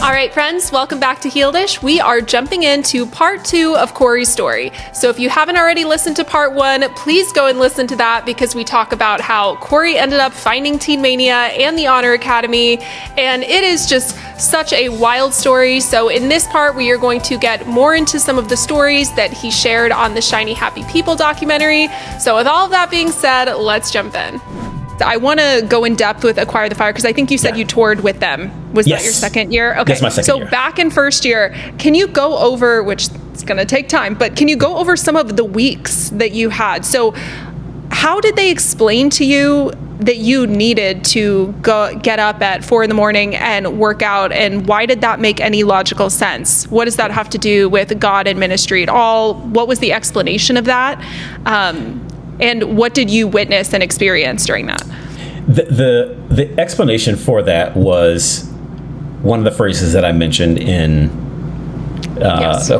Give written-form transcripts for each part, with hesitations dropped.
All right, friends, welcome back to Healedish. We are jumping into part 2 of Corey's story. So if you haven't already listened to part 1, please go and listen to that because we talk about how Corey ended up finding Teen Mania and the Honor Academy, and it is just such a wild story. So in this part, we are going to get more into some of the stories that he shared on the Shiny Happy People documentary. So with all of that being said, let's jump in. I want to go in depth with Acquire the Fire because I think you said you toured with them. Was that your second year? Okay. That's my second year. So back in first year, can you go over, which is going to take time, but can you go over some of the weeks that you had? So how did they explain to you that you needed to get up at 4 a.m. and work out, and why did that make any logical sense? What does that have to do with God and ministry at all? What was the explanation of that? And what did you witness and experience during that? The explanation for that was one of the phrases that I mentioned in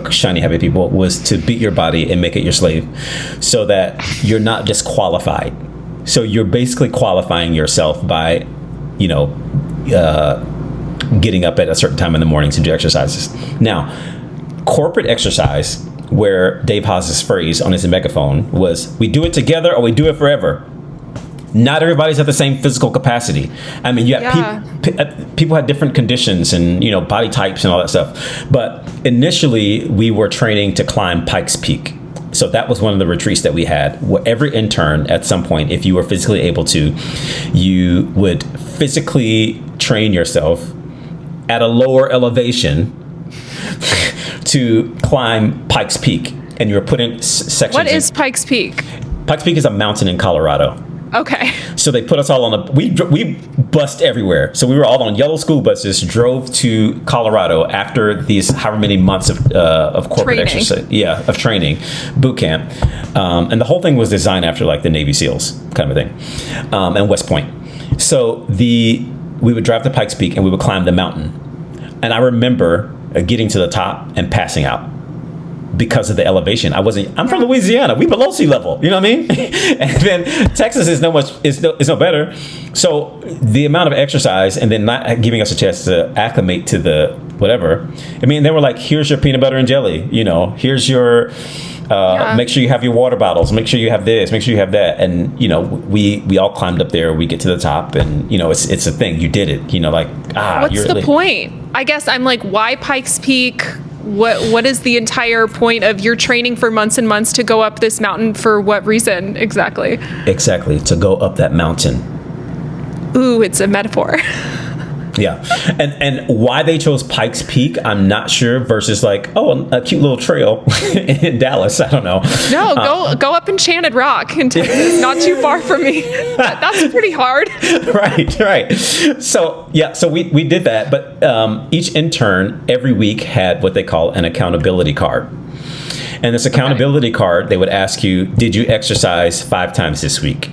Shiny Happy People was to beat your body and make it your slave, so that you're not disqualified. So you're basically qualifying yourself by, getting up at a certain time in the morning to do exercises. Now, corporate exercise, where Dave Haas's phrase on his megaphone was, we do it together or we do it forever. Not everybody's at the same physical capacity. I mean, people had different conditions and, body types and all that stuff. But initially, we were training to climb Pikes Peak. So that was one of the retreats that we had, where every intern at some point, if you were physically able to, you would physically train yourself at a lower elevation to climb Pikes Peak, and you were put in sections. What is Pikes Peak? Pikes Peak is a mountain in Colorado. Okay. So they put us all on we bussed everywhere. So we were all on yellow school buses, drove to Colorado after these however many months of corporate exercise, of training, boot camp, and the whole thing was designed after like the Navy SEALs kind of a thing, and West Point. So we would drive to Pikes Peak and we would climb the mountain, and I remember getting to the top and passing out because of the elevation. I'm from Louisiana. We below sea level. You know what I mean? And then Texas is no better. So the amount of exercise and then not giving us a chance to acclimate to the whatever. I mean, they were like, here's your peanut butter and jelly. Here's your, make sure you have your water bottles. Make sure you have this. Make sure you have that. And, we all climbed up there. We get to the top and, it's a thing. You did it. What's the point? I guess I'm like, why Pikes Peak? What is the entire point of your training for months and months to go up this mountain? For what reason exactly? Exactly, to go up that mountain. Ooh, it's a metaphor. Yeah, and why they chose Pikes Peak, I'm not sure. Versus like, a cute little trail in Dallas. I don't know. No, go up Enchanted Rock in Texas, not too far from me. That's pretty hard. Right. So we did that, but each intern every week had what they call an accountability card. And this accountability card, they would ask you, did you exercise 5 times this week?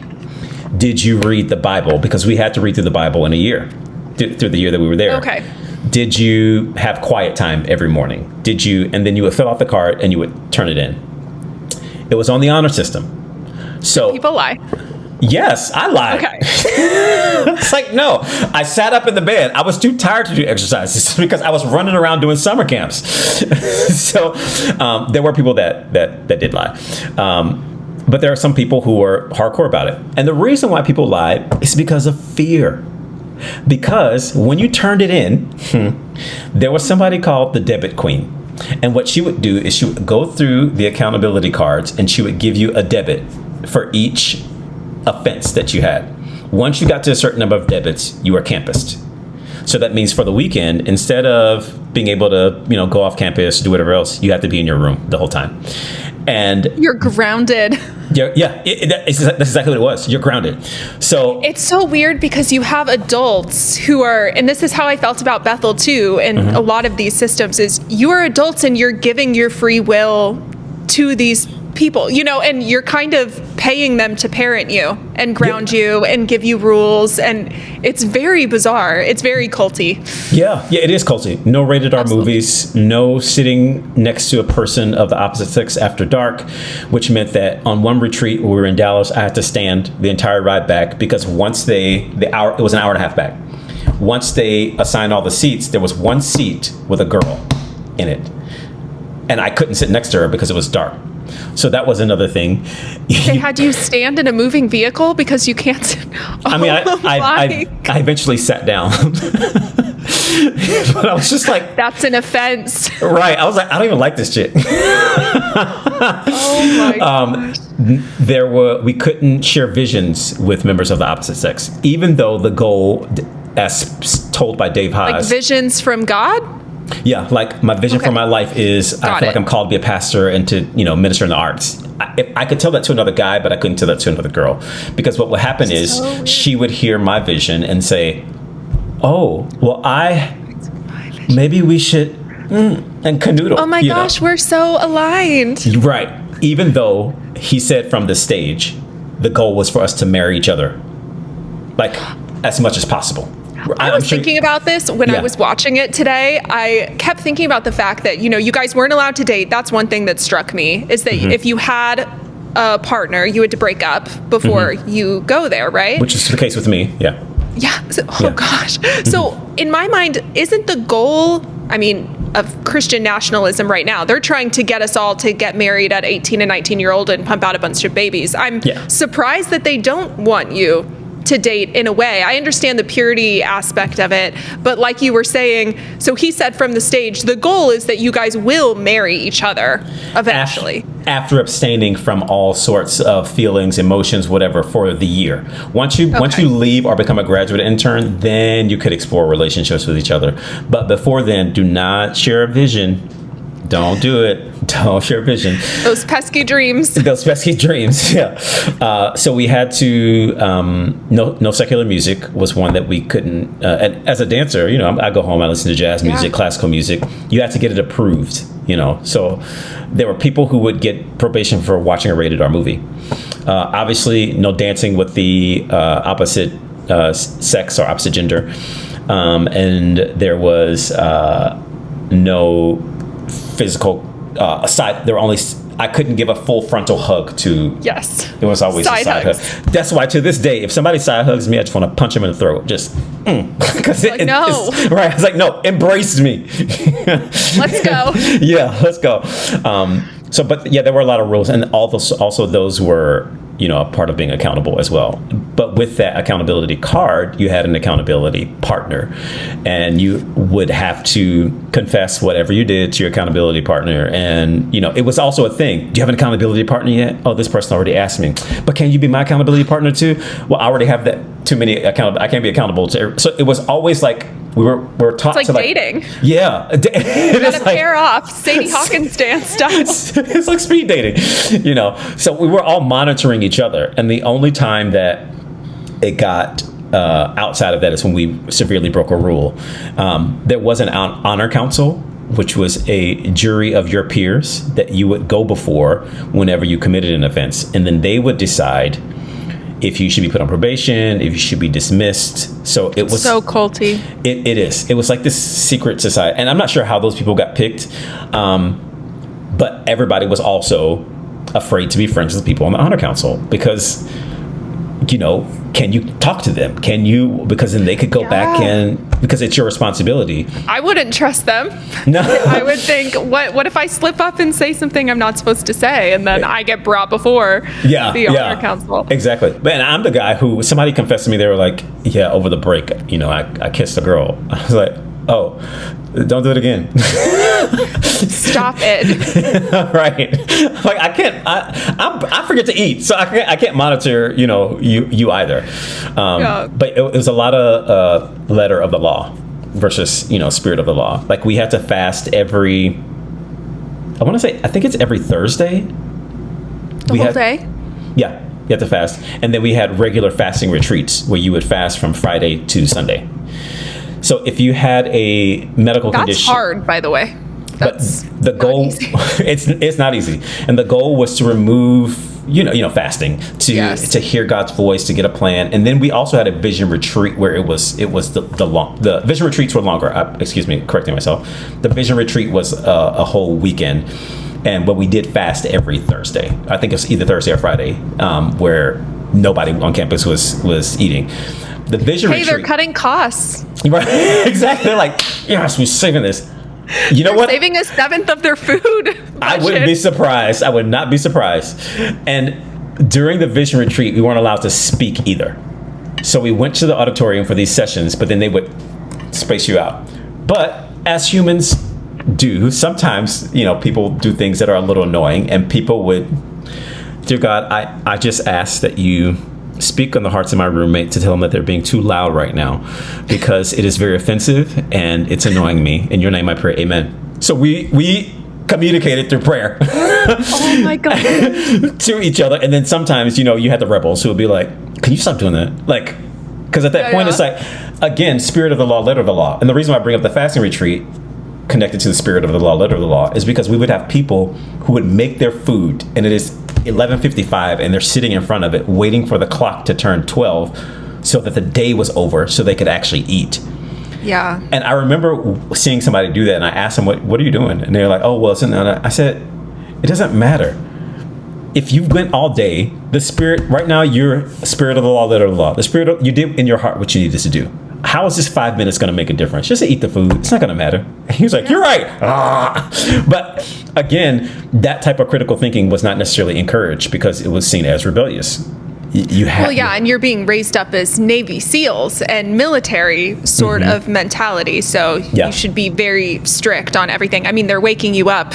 Did you read the Bible? Because we had to read through the Bible in a year. Through the year that we were there. Okay. Did you have quiet time every morning? And then you would fill out the card and you would turn it in. It was on the honor system. So people lie. Yes, I lied. Okay. It's like, no, I sat up in the bed. I was too tired to do exercises because I was running around doing summer camps. So there were people that did lie. But there are some people who were hardcore about it. And the reason why people lied is because of fear. Because when you turned it in, there was somebody called the debit queen. And what she would do is she would go through the accountability cards and she would give you a debit for each offense that you had. Once you got to a certain number of debits, you were campused. So that means for the weekend, instead of being able to, go off campus, do whatever else, you have to be in your room the whole time. And you're grounded. That's exactly what it was. You're grounded. So it's so weird because you have adults who are, and this is how I felt about Bethel too, and a lot of these systems is you are adults and you're giving your free will to these people, and you're kind of paying them to parent you and ground you and give you rules, and it's very bizarre. It's very culty. Yeah, it is culty. No rated R movies, no sitting next to a person of the opposite sex after dark, which meant that on one retreat when we were in Dallas, I had to stand the entire ride back because once it was an hour and a half back. once they assigned all the seats, there was one seat with a girl in it. And I couldn't sit next to her because it was dark. So that was another thing. They had you stand in a moving vehicle because you can't sit. I mean, I eventually sat down. But I was just like... That's an offense. Right. I was like, I don't even like this chick. Oh my gosh. We couldn't share visions with members of the opposite sex, even though the goal, as told by Dave Haas... Like visions from God? Yeah, like my vision for my life is I feel like I'm called to be a pastor and to, minister in the arts. I could tell that to another guy, but I couldn't tell that to another girl. Because what would happen is she would hear my vision and say, oh, well, maybe we should, and canoodle. Oh my gosh, we're so aligned. Right. Even though he said from the stage, the goal was for us to marry each other, like as much as possible. I was thinking about this when I was watching it today. I kept thinking about the fact that, you guys weren't allowed to date. That's one thing that struck me, is that if you had a partner, you had to break up before you go there, right? Which is the case with me, yeah. Yeah. Gosh. So in my mind, isn't the goal, of Christian nationalism right now, they're trying to get us all to get married at 18 and 19-year-old and pump out a bunch of babies. I'm surprised that they don't want you to date in a way. I understand the purity aspect of it, but like you were saying, so he said from the stage, the goal is that you guys will marry each other eventually. After abstaining from all sorts of feelings, emotions, whatever, for the year. Once you leave or become a graduate intern, then you could explore relationships with each other. But before then, do not share a vision. Don't do it. Don't share vision. Those pesky dreams. Yeah. So we had to, no secular music was one that we couldn't, and as a dancer, I go home, I listen to jazz music, classical music. You have to get it approved, So there were people who would get probation for watching a rated R movie. Obviously, no dancing with the opposite sex or opposite gender. And there was no physical side. There were only, I couldn't give a full frontal hug to. Yes. It was always a side hug. That's why to this day, if somebody side hugs me, I just want to punch him in the throat. Just because no. Right. I was like, no, embrace me. Let's go. Yeah, let's go. But there were a lot of rules, and also those were, a part of being accountable as well. But with that accountability card, you had an accountability partner, and you would have to confess whatever you did to your accountability partner. And, it was also a thing. Do you have an accountability partner yet? Oh, this person already asked me, but can you be my accountability partner too? Well, I already have that. Too many accountable. I can't be accountable to. So it was always like we were taught it's like to dating. Yeah. You gotta pair off. Sadie Hawkins dance style. It's like speed dating, So we were all monitoring each other, and the only time that it got outside of that is when we severely broke a rule. There was an honor council, which was a jury of your peers that you would go before whenever you committed an offense, and then they would decide if you should be put on probation, if you should be dismissed. So it was so culty. It is. It was like this secret society, and I'm not sure how those people got picked, but everybody was also afraid to be friends with people on the honor council because, can you talk to them? Can you? Because then they could go back and because it's your responsibility. I wouldn't trust them. No. I would think, what if I slip up and say something I'm not supposed to say, and then I get brought before the honor council? Exactly. And I'm the guy who somebody confessed to me. They were like, "Yeah, over the break, I kissed a girl." I was like, "Oh, don't do it again." Stop it. Right. Like I can't. I forget to eat, so I can't monitor. You either. But it was a lot of letter of the law versus spirit of the law. Like we had to fast every. I think it's every Thursday. The whole day. Yeah, you have to fast, and then we had regular fasting retreats where you would fast from Friday to Sunday. So if you had a medical condition, that's hard, by the way. That's but the goal, it's not easy, and the goal was to remove, fasting to hear God's voice, to get a plan, and then we also had a vision retreat where it was the vision retreats were longer. Correcting myself, the vision retreat was a whole weekend, but we did fast every Thursday. I think it was either Thursday or Friday, where nobody on campus was eating. The vision retreat. Hey, they're cutting costs. Right, exactly. They're like, yes, we're saving this. You know what? Saving a seventh of their food budget. I wouldn't be surprised. I would not be surprised. And during the vision retreat, we weren't allowed to speak either. So we went to the auditorium for these sessions, but then they would space you out. But as humans do, sometimes, people do things that are a little annoying, and people would, dear God, I just ask that you speak on the hearts of my roommate to tell them that they're being too loud right now because it is very offensive and it's annoying me. In your name I pray, amen. So we communicated through prayer. Oh my God. to each other. And then sometimes, you had the rebels who would be like, can you stop doing that? Like, because at that point it's like, again, spirit of the law, letter of the law. And the reason why I bring up the fasting retreat connected to the spirit of the law, letter of the law, is because we would have people who would make their food, and it is 11:55 and they're sitting in front of it waiting for the clock to turn 12 so that the day was over so they could actually eat. Yeah. And I remember seeing somebody do that, and I asked them, what are you doing? And they're like, oh, well, I said, it doesn't matter. If you went all day, the spirit, right now, you're spirit of the law, letter of the law. The spirit of, you did in your heart what you needed to do. How is this 5 minutes going to make a difference? Just to eat the food. It's not going to matter. And he was like, you're right. But again, that type of critical thinking was not necessarily encouraged because it was seen as rebellious. And you're being raised up as Navy SEALs and military sort of mentality. So you should be very strict on everything. I mean, they're waking you up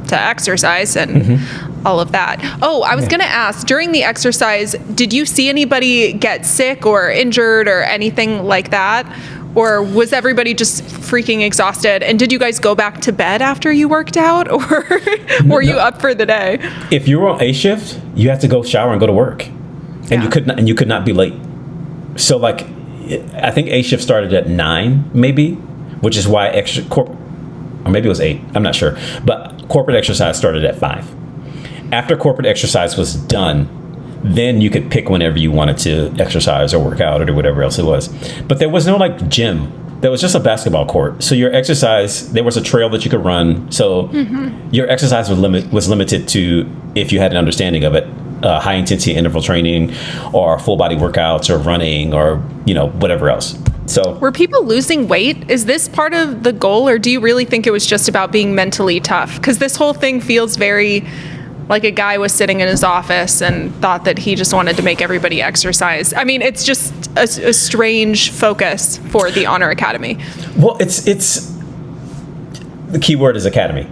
to exercise and all of that. Oh, I was going to ask, during the exercise, did you see anybody get sick or injured or anything like that? Or was everybody just freaking exhausted? And did you guys go back to bed after you worked out, or were you up for the day? If you were on A shift, you had to go shower and go to work. And you could not be late. So like, I think A shift started at 9 maybe, which is why or maybe it was 8, I'm not sure. But corporate exercise started at 5. After corporate exercise was done, then you could pick whenever you wanted to exercise or work out or do whatever else it was. But there was no like gym. There was just a basketball court. So your exercise, there was a trail that you could run. So your exercise was limited to, if you had an understanding of it, high intensity interval training or full body workouts or running or, whatever else. So were people losing weight? Is this part of the goal, or do you really think it was just about being mentally tough? Because this whole thing feels very like a guy was sitting in his office and thought that he just wanted to make everybody exercise. I mean, it's just a strange focus for the Honor Academy. Well, it's the key word is academy.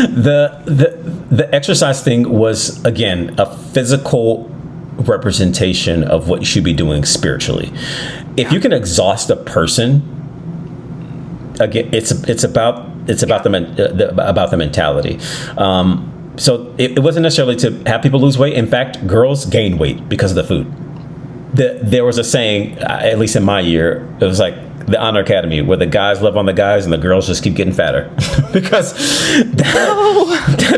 The exercise thing was, again, a physical representation of what you should be doing spiritually. If you can exhaust a person, again, it's about the mentality. So it wasn't necessarily to have people lose weight. In fact, girls gain weight because of the food. There was a saying, at least in my year, it was like the Honor Academy, where the guys love on the guys and the girls just keep getting fatter because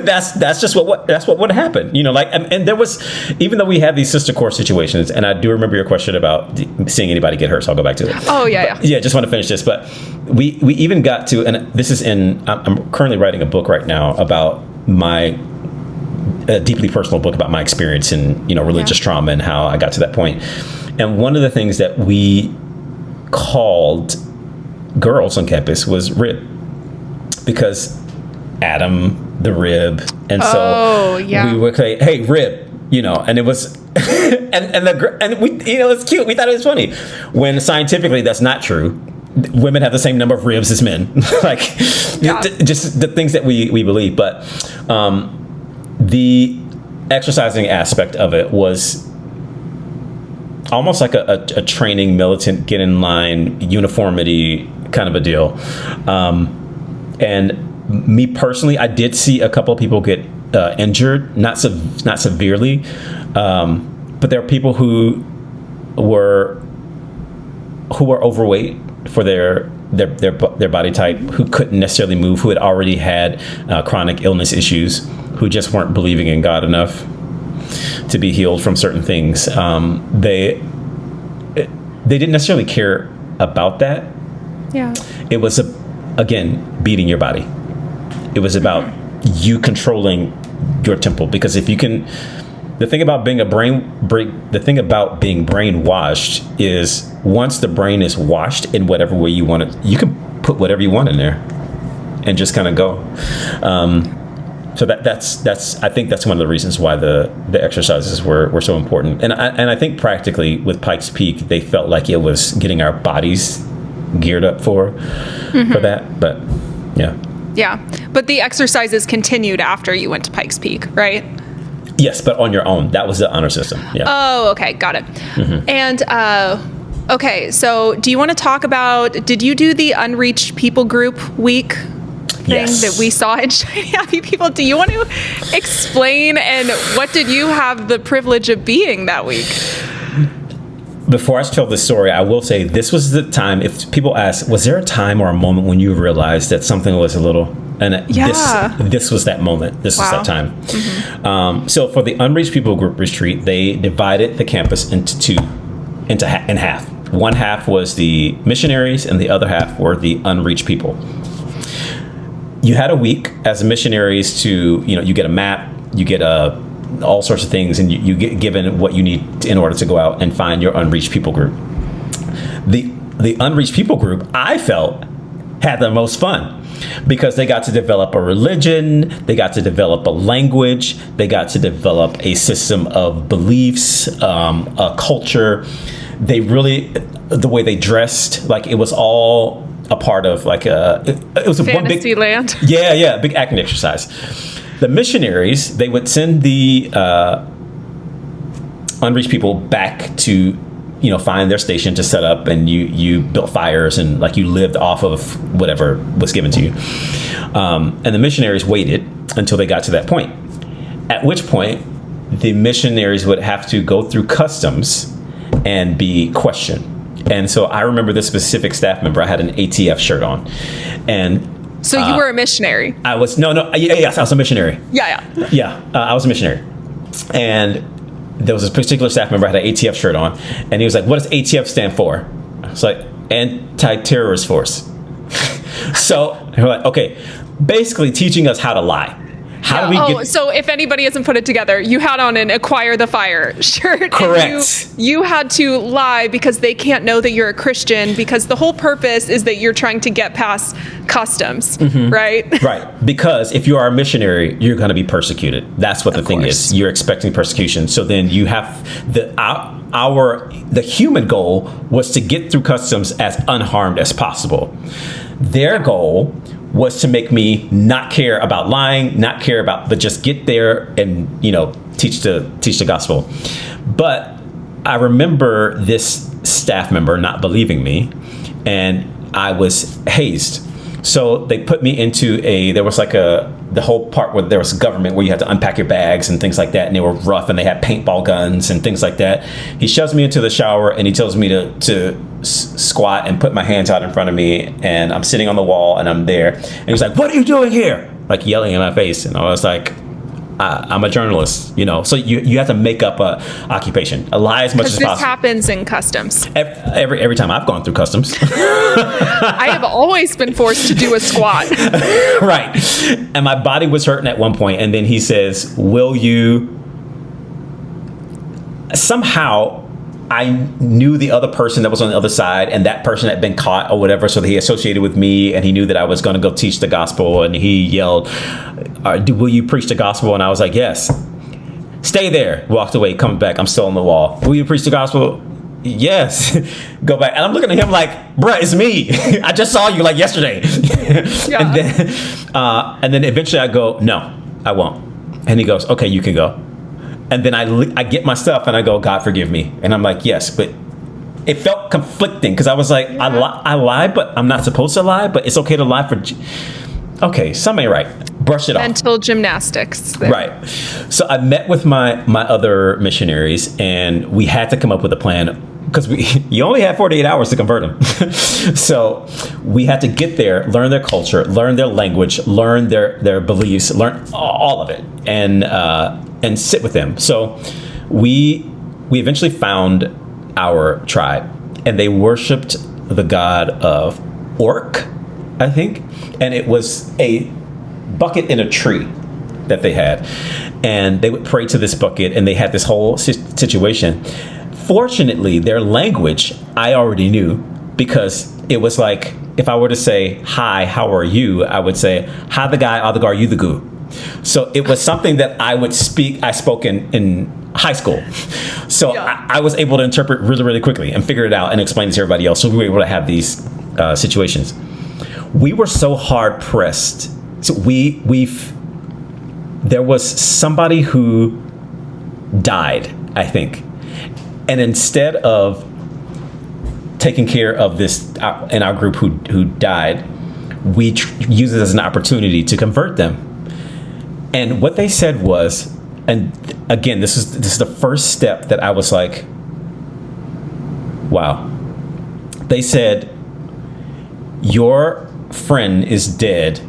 that's just what would happen. And there was, even though we had these sister course situations, and I do remember your question about seeing anybody get hurt, so I'll go back to it. Oh yeah. Just want to finish this, but we even got to, and this is I'm currently writing a book right now about a deeply personal book about my experience in religious trauma and how I got to that point. And one of the things that we called girls on campus was rib, because Adam the rib, and so we would say, hey, rib, and it was and we, it's cute, we thought it was funny, when scientifically that's not true. Women have the same number of ribs as men. Just the things that we believe. But the exercising aspect of it was almost like a training, militant, get in line, uniformity kind of a deal. And me personally, I did see a couple of people get injured, not severely, but there are people who were overweight for their body type, who couldn't necessarily move, who had already had chronic illness issues, who just weren't believing in God enough to be healed from certain things. They didn't necessarily care about that. Yeah. It was again beating your body. It was about you controlling your temple, because if you can, The thing about being the thing about being brainwashed is once the brain is washed in whatever way you want it, you can put whatever you want in there and just kind of go. So that's I think that's one of the reasons why the exercises were so important. And I think practically with Pikes Peak, they felt like it was getting our bodies geared up for that. But yeah. Yeah. But the exercises continued after you went to Pikes Peak, right? Yes, but on your own. That was the honor system. Yeah. Oh, okay. Got it. And okay, so do you want to talk about, did you do the Unreached People Group week thing that we saw in Shiny Happy People? Do you want to explain, and what did you have the privilege of being that week? Before I tell this story, I will say this was the time, if people ask, was there a time or a moment when you realized that something was a little, and this was that moment. This was that time. So for the Unreached People Group retreat, they divided the campus into half. One half was the missionaries and the other half were the unreached people. You had a week as missionaries to, you get a map, you get all sorts of things, and you get given what you need in order to go out and find your unreached people group. The unreached people group, I felt, had the most fun because they got to develop a religion, they got to develop a language, they got to develop a system of beliefs, a culture. They really, the way they dressed, like it was all a part of like it was a fantasy land. Yeah, big acting exercise. The missionaries, they would send the unreached people back to, find their station to set up, and you built fires and like you lived off of whatever was given to you. And the missionaries waited until they got to that point, at which point the missionaries would have to go through customs and be questioned. And so I remember this specific staff member, I had an ATF shirt on. And so you were a missionary? I was, yes, I was a missionary. Yeah. I was a missionary. And there was this particular staff member had an ATF shirt on, and he was like, what does ATF stand for? I was like, Anti-Terrorist Force. So we're like, okay, basically teaching us how to lie. How do we get... So if anybody hasn't put it together, you had on an Acquire the Fire shirt. Correct. And you had to lie because they can't know that you're a Christian, because the whole purpose is that you're trying to get past customs, right? Right. Because if you are a missionary, you're going to be persecuted. That's what the thing is. You're expecting persecution. So then you have the human goal was to get through customs as unharmed as possible. Their goal was to make me not care about lying, but just get there and, teach the gospel. But I remember this staff member not believing me, and I was hazed. So they put me into there was like the whole part where there was government where you had to unpack your bags and things like that, and they were rough and they had paintball guns and things like that. He shoves me into the shower and he tells me to squat and put my hands out in front of me, and I'm sitting on the wall and I'm there, and he's like, what are you doing here? Like yelling in my face. And I was like, I'm a journalist, so you have to make up a occupation, a lie as much as possible. This happens in customs. Every time I've gone through customs. I have always been forced to do a squat. Right. And my body was hurting at one point, and then he says, will you... Somehow I knew the other person that was on the other side, and that person had been caught or whatever, so he associated with me, and he knew that I was going to go teach the gospel, and he yelled, will you preach the gospel? And I was like, yes. Stay there. Walked away, come back, I'm still on the wall. Will you preach the gospel? Yes. Go back. And I'm looking at him like, bruh, it's me. I just saw you like yesterday. Yeah. And then eventually I go, no, I won't. And he goes, okay, you can go. And then I get my stuff and I go, God, forgive me. And I'm like, yes, but it felt conflicting because I was like, yeah. I lie, but I'm not supposed to lie, but it's okay to lie for... Okay, something right. Brush it off. Mental gymnastics. There. Right. So I met with my other missionaries, and we had to come up with a plan because you only had 48 hours to convert them. So we had to get there, learn their culture, learn their language, learn their beliefs, learn all of it, and sit with them. So we eventually found our tribe, and they worshipped the god of Orc, I think, and it was a bucket in a tree that they had. and they would pray to this bucket, and they had this whole situation. Fortunately, their language I already knew, because it was like, if I were to say, hi, how are you? I would say, hi the guy, ah the gar, you the goo. So it was something that I spoke in high school. So I was able to interpret really, really quickly and figure it out and explain it to everybody else. So we were able to have these situations. We were so hard pressed. So there was somebody who died, I think. And instead of taking care of this in our group who died, we used it as an opportunity to convert them. And what they said was, and again, this is the first step that I was like, wow. They said, your friend is dead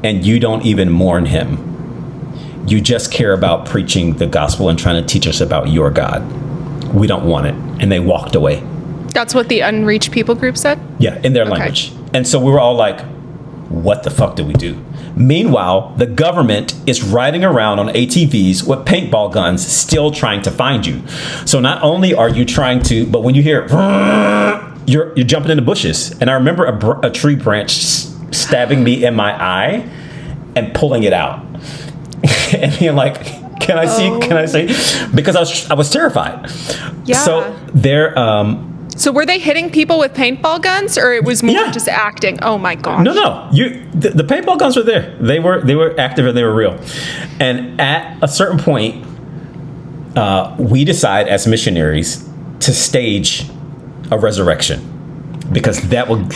and you don't even mourn him. You just care about preaching the gospel and trying to teach us about your God. We don't want it. And they walked away. That's what the Unreached people group said? Yeah, in their language. And so we were all like, what the fuck do we do? Meanwhile, the government is riding around on ATVs with paintball guns, still trying to find you. So not only are you trying to, but when you hear, you're jumping in the bushes. And I remember a tree branch stabbing me in my eye and pulling it out. And being like, can I see? Can I see? Because I was terrified. Yeah. So they're... So were they hitting people with paintball guns, or it was more just acting? Oh my gosh! No. The paintball guns were there. They were active and they were real. And at a certain point, we decide as missionaries to stage a resurrection, because that would.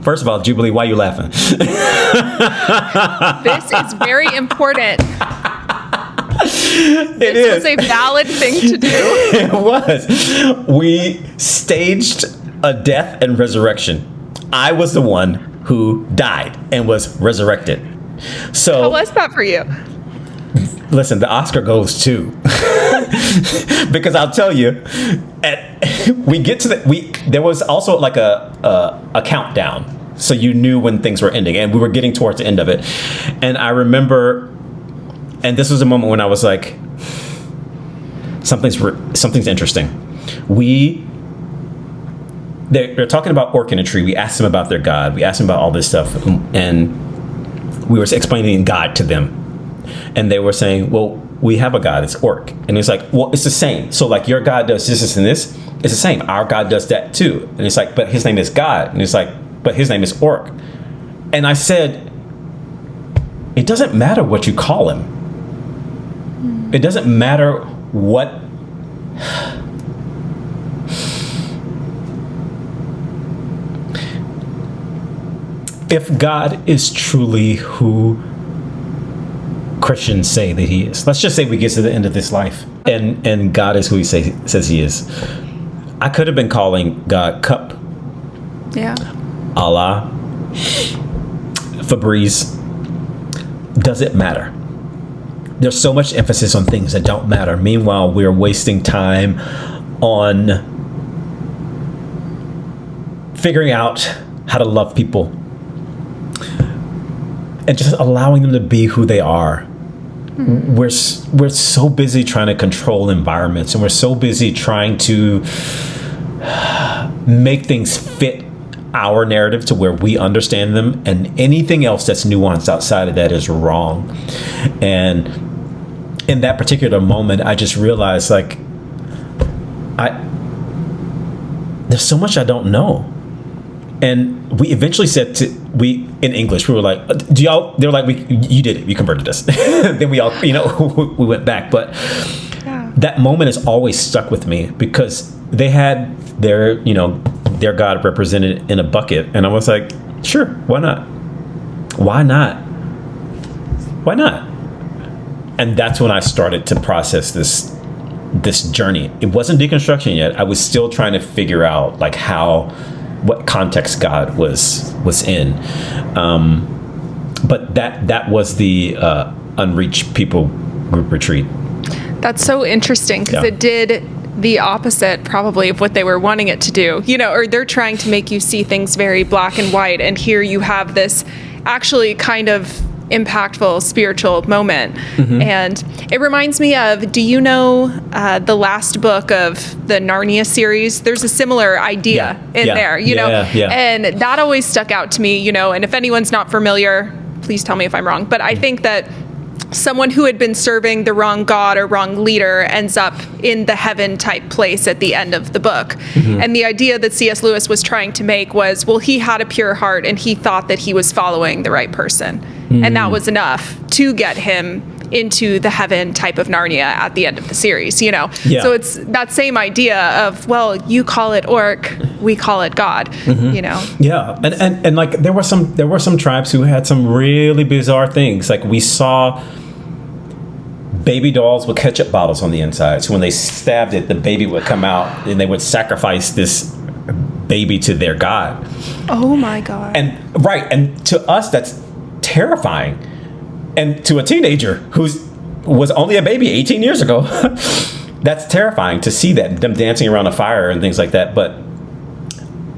First of all, Jubilee, why are you laughing? This is very important. This was a valid thing to do. It was. We staged a death and resurrection. I was the one who died and was resurrected. So how was that for you? Listen, the Oscar goes too. Because I'll tell you, we get to there was also like a countdown. So you knew when things were ending, and we were getting towards the end of it. And I remember, and this was a moment when I was like, something's interesting. They're talking about Orc in a tree. We asked them about their God. We asked them about all this stuff, and we were explaining God to them. And they were saying, well, we have a God, it's Orc. And it's like, well, it's the same. So like your God does this and this, it's the same. Our God does that too. And it's like, but his name is God. And it's like, but his name is Orc. And I said, it doesn't matter what you call him. It doesn't matter what. If God is truly who Christians say that he is, let's just say we get to the end of this life and God is who he says he is. I could have been calling God Cup. Yeah. Allah. Febreze. Does it matter? There's so much emphasis on things that don't matter. Meanwhile, we're wasting time on figuring out how to love people and just allowing them to be who they are. Mm-hmm. We're so busy trying to control environments, and we're so busy trying to make things fit our narrative to where we understand them, and anything else that's nuanced outside of that is wrong. And in that particular moment, I just realized, like, there's so much I don't know. And we eventually said in English, we were like, do y'all, they were like, you did it, you converted us. Then we all, we went back. But that moment has always stuck with me, because they had their God represented in a bucket. And I was like, sure, why not? Why not? Why not? And that's when I started to process this journey. It wasn't deconstruction yet. I was still trying to figure out like what context God was in. But that was the Unreached People Group Retreat. That's so interesting, because it did the opposite probably of what they were wanting it to do, or they're trying to make you see things very black and white. And here you have this actually kind of impactful spiritual moment. And it reminds me of, do you know the last book of the Narnia series? There's a similar idea in there, you know? And that always stuck out to me, you know, and if anyone's not familiar, please tell me if I'm wrong. But I think that someone who had been serving the wrong god or wrong leader ends up in the heaven type place at the end of the book. And the idea that C.S. Lewis was trying to make was, well, he had a pure heart and he thought that he was following the right person. And that was enough to get him into the heaven type of Narnia at the end of the series, you know? So it's that same idea of, well, you call it orc, we call it God, you know? And like there were some tribes who had some really bizarre things. Like we saw baby dolls with ketchup bottles on the inside. So when they stabbed it, the baby would come out and they would sacrifice this baby to their god. Oh my God. And to us, that's terrifying. And to a teenager who was only a baby 18 years ago, that's terrifying to see that, them dancing around a fire and things like that. But,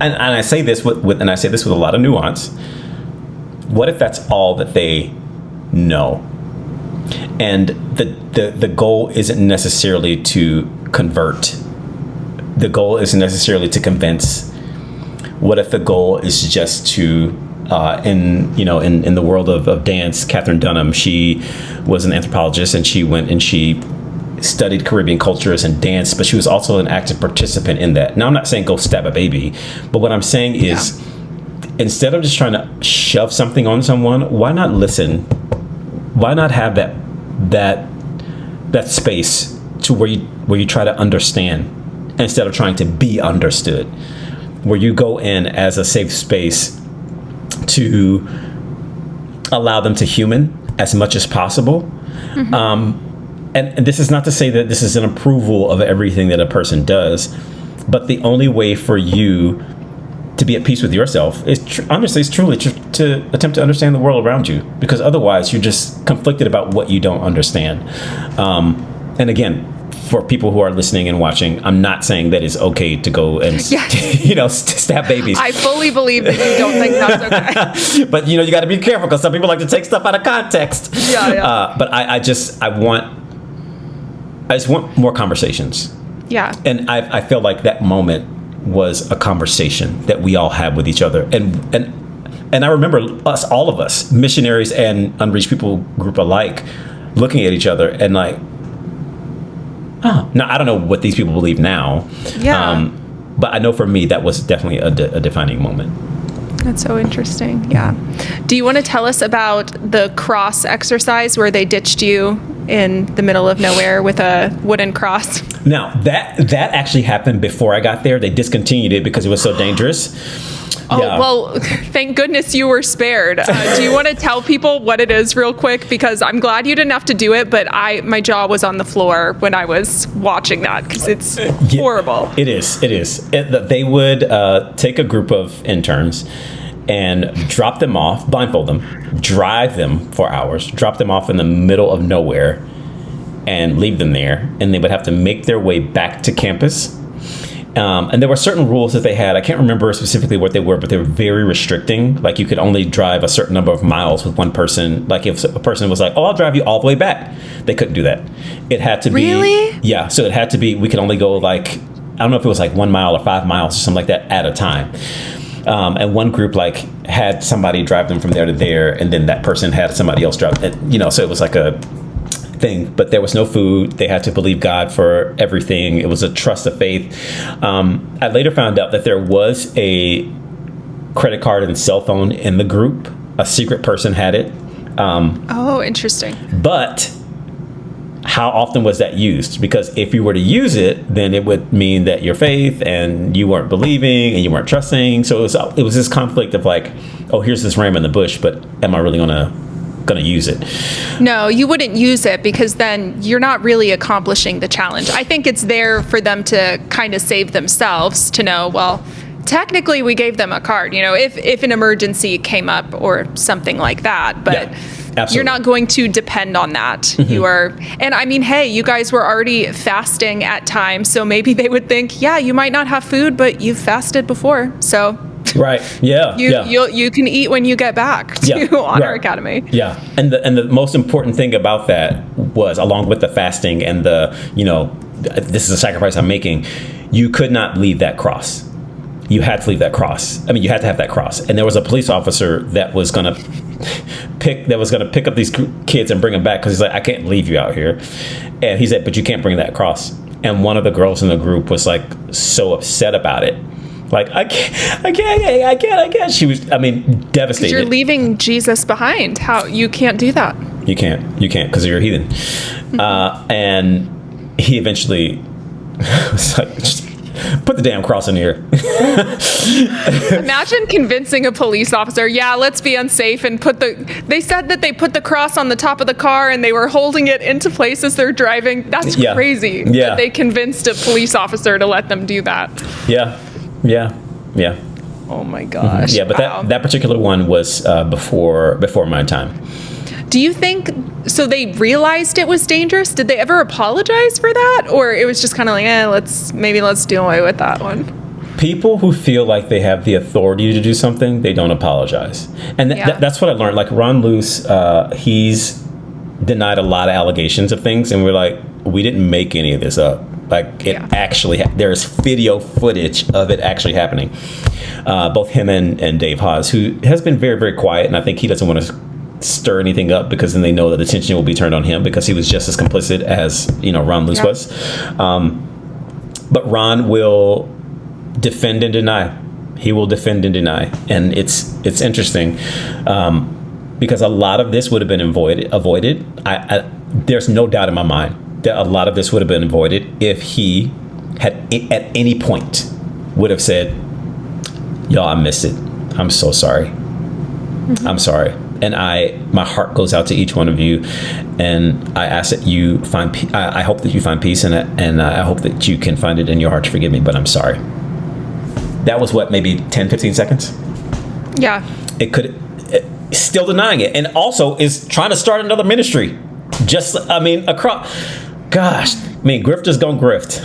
and I say this with a lot of nuance. What if that's all that they know? And the goal isn't necessarily to convert. The goal isn't necessarily to convince. What if the goal is just to in the world of dance, Catherine Dunham, she was an anthropologist and she went and she studied Caribbean cultures and dance, but she was also an active participant in that. Now, I'm not saying go stab a baby, but what I'm saying is instead of just trying to shove something on someone, why not listen? Why not have that space to where you try to understand instead of trying to be understood, where you go in as a safe space to allow them to human as much as possible. And this is not to say that this is an approval of everything that a person does, but the only way for you to be at peace with yourself is truly to attempt to understand the world around you, because otherwise you're just conflicted about what you don't understand. And again, for people who are listening and watching, I'm not saying that it's okay to go and stab babies. I fully believe that you don't think that's okay. But you got to be careful because some people like to take stuff out of context. But I just want more conversations. And I feel like that moment was a conversation that we all had with each other, and I remember all of us, missionaries and unreached people group alike, looking at each other and like, now I don't know what these people believe now. But I know for me that was definitely a defining moment. That's so interesting. Do you want to tell us about the cross exercise where they ditched you in the middle of nowhere with a wooden cross? Now that actually happened before I got there. They discontinued it because it was so dangerous. Well, thank goodness you were spared. Do you want to tell people what it is real quick? Because I'm glad you didn't have to do it, but my jaw was on the floor when I was watching that because it's horrible. It is. They would take a group of interns and drop them off, blindfold them, drive them for hours, drop them off in the middle of nowhere and leave them there. And they would have to make their way back to campus. And there were certain rules that they had. I can't remember specifically what they were, but they were very restricting. Like you could only drive a certain number of miles with one person. Like if a person was like, "Oh, I'll drive you all the way back," they couldn't do that. It had to be really. So it had to be. We could only go like, I don't know if it was like 1 mile or 5 miles or something like that at a time. And one group like had somebody drive them from there to there, and then that person had somebody else drive. So it was like a thing, but there was no food. They had to believe God for everything. It was a trust of faith. I later found out that there was a credit card and cell phone in the group. A secret person had it. Interesting. But how often was that used? Because if you were to use it, then it would mean that your faith and you weren't believing and you weren't trusting. So it was this conflict of like, oh, here's this ram in the bush, but am I really gonna use it? No, you wouldn't use it because then you're not really accomplishing the challenge. I think it's there for them to kind of save themselves, to know, well, technically we gave them a card, if an emergency came up or something like that, but you're not going to depend on that. You are, and I mean, hey, you guys were already fasting at times, so maybe they would think, you might not have food, but you've fasted before, so Right. Yeah. You can eat when you get back to Honor Academy. Yeah. And the most important thing about that was, along with the fasting and the, this is a sacrifice I'm making, you could not leave that cross. You had to leave that cross. I mean, you had to have that cross. And there was a police officer that was going to pick up these kids and bring them back, because he's like, I can't leave you out here. And he said, but you can't bring that cross. And one of the girls in the group was like so upset about it. Like, I can't. She was, devastated. You're leaving Jesus behind. How you can't do that? You can't because you're a heathen. And he eventually was like, just put the damn cross in here. Imagine convincing a police officer, let's be unsafe, and they said that they put the cross on the top of the car and they were holding it into place as they're driving. That's crazy. Yeah. That they convinced a police officer to let them do that. Yeah. Oh my gosh. Yeah, but that particular one was before my time. Do you think, so they realized it was dangerous? Did they ever apologize for that? Or it was just kind of like, let's do away with that one? People who feel like they have the authority to do something, they don't apologize. And that's what I learned. Like Ron Luce, he's denied a lot of allegations of things. And we're like, we didn't make any of this up. Like it actually, there's video footage of it actually happening. Both him and Dave Hawes, who has been very, very quiet. And I think he doesn't want to stir anything up, because then they know that attention will be turned on him, because he was just as complicit as, Ron Luce was. But Ron will defend and deny. He will defend and deny. And it's interesting, because a lot of this would have been avoided. There's no doubt in my mind that a lot of this would have been avoided if he had at any point would have said, y'all, I missed it. I'm so sorry. Mm-hmm. I'm sorry. And my heart goes out to each one of you, and I ask that you find. I hope that you find peace in it, and I hope that you can find it in your heart to forgive me. But I'm sorry. That was maybe 10, 15 seconds. Yeah. Still denying it, and also is trying to start another ministry. Across. Gosh, grifters gonna grift.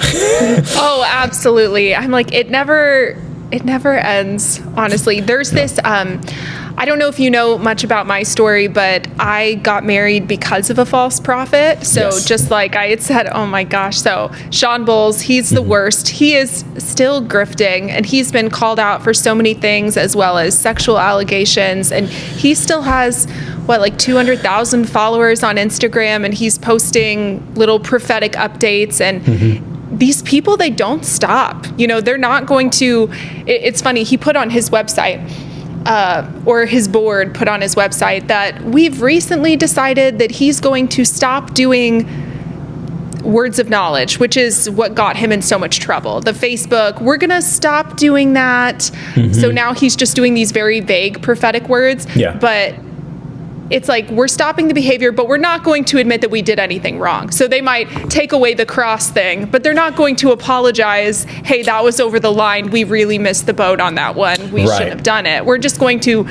Oh, absolutely. I'm like, it never ends. Honestly, there's this. I don't know if you know much about my story, but I got married because of a false prophet. So just like I had said, oh my gosh. So Sean Bowles, he's the worst. He is still grifting, and he's been called out for so many things, as well as sexual allegations. And he still has 200,000 followers on Instagram, and he's posting little prophetic updates. And these people, they don't stop. They're not going to. It's funny. He put on his website, or his board put on his website, that we've recently decided that he's going to stop doing words of knowledge, which is what got him in so much trouble. The Facebook, we're going to stop doing that. So now he's just doing these very vague prophetic words. Yeah. But it's like, we're stopping the behavior, but we're not going to admit that we did anything wrong. So they might take away the cross thing, but they're not going to apologize. Hey, that was over the line. We really missed the boat on that one. We shouldn't have done it. We're just going to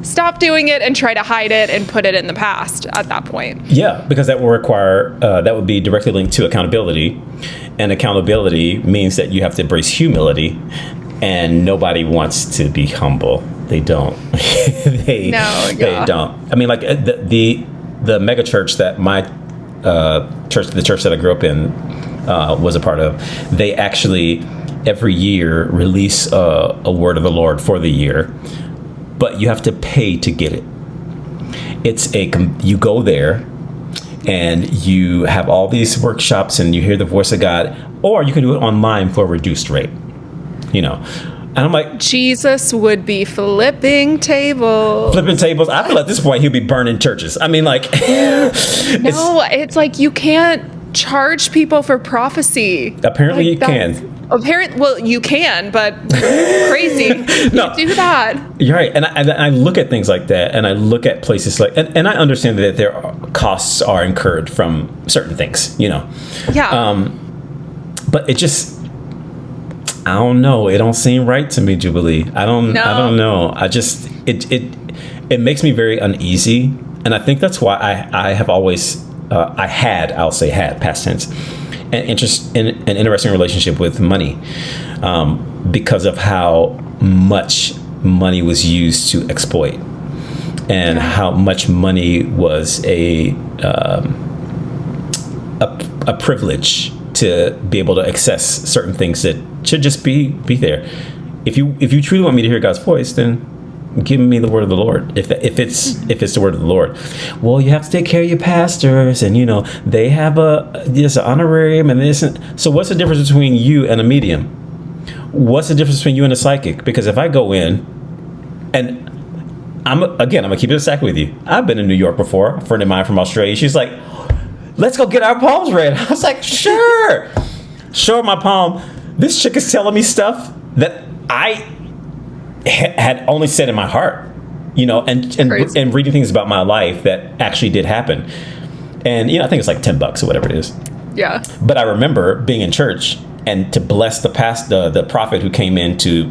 stop doing it and try to hide it and put it in the past at that point. Yeah, because that will require, that would be directly linked to accountability. And accountability means that you have to embrace humility. And nobody wants to be humble. They don't. They don't. The mega church that my the church that I grew up in was a part of, they actually every year release a word of the Lord for the year, but you have to pay to get it. You go there and you have all these workshops and you hear the voice of God, or you can do it online for a reduced rate. And I'm like, Jesus would be flipping tables. I feel at this point he'd be burning churches. No, it's like you can't charge people for prophecy. Apparently you can. Well, you can, but crazy. No, you do that. You're right. And I look at things like that, and I look at places like, and I understand that there are costs are incurred from certain things, Yeah. But it just, I don't know. It don't seem right to me, Jubilee. I don't know. I just, it makes me very uneasy. And I think that's why I have always, I'll say past tense, an interesting relationship with money, because of how much money was used to exploit, and how much money was a privilege to be able to access certain things that should just be there. If you truly want me to hear God's voice, then give me the word of the Lord. If it's the word of the Lord, well, you have to take care of your pastors, and they have an honorarium, and this. So what's the difference between you and a medium? What's the difference between you and a psychic? Because if I go in, and I'm gonna keep it a second with you. I've been in New York before. A friend of mine from Australia, she's like, let's go get our palms read. I was like, sure. Show her my palm. This chick is telling me stuff that I had only said in my heart, and reading things about my life that actually did happen. And, I think it's like $10 or whatever it is. Yeah. But I remember being in church and to bless the prophet who came in to,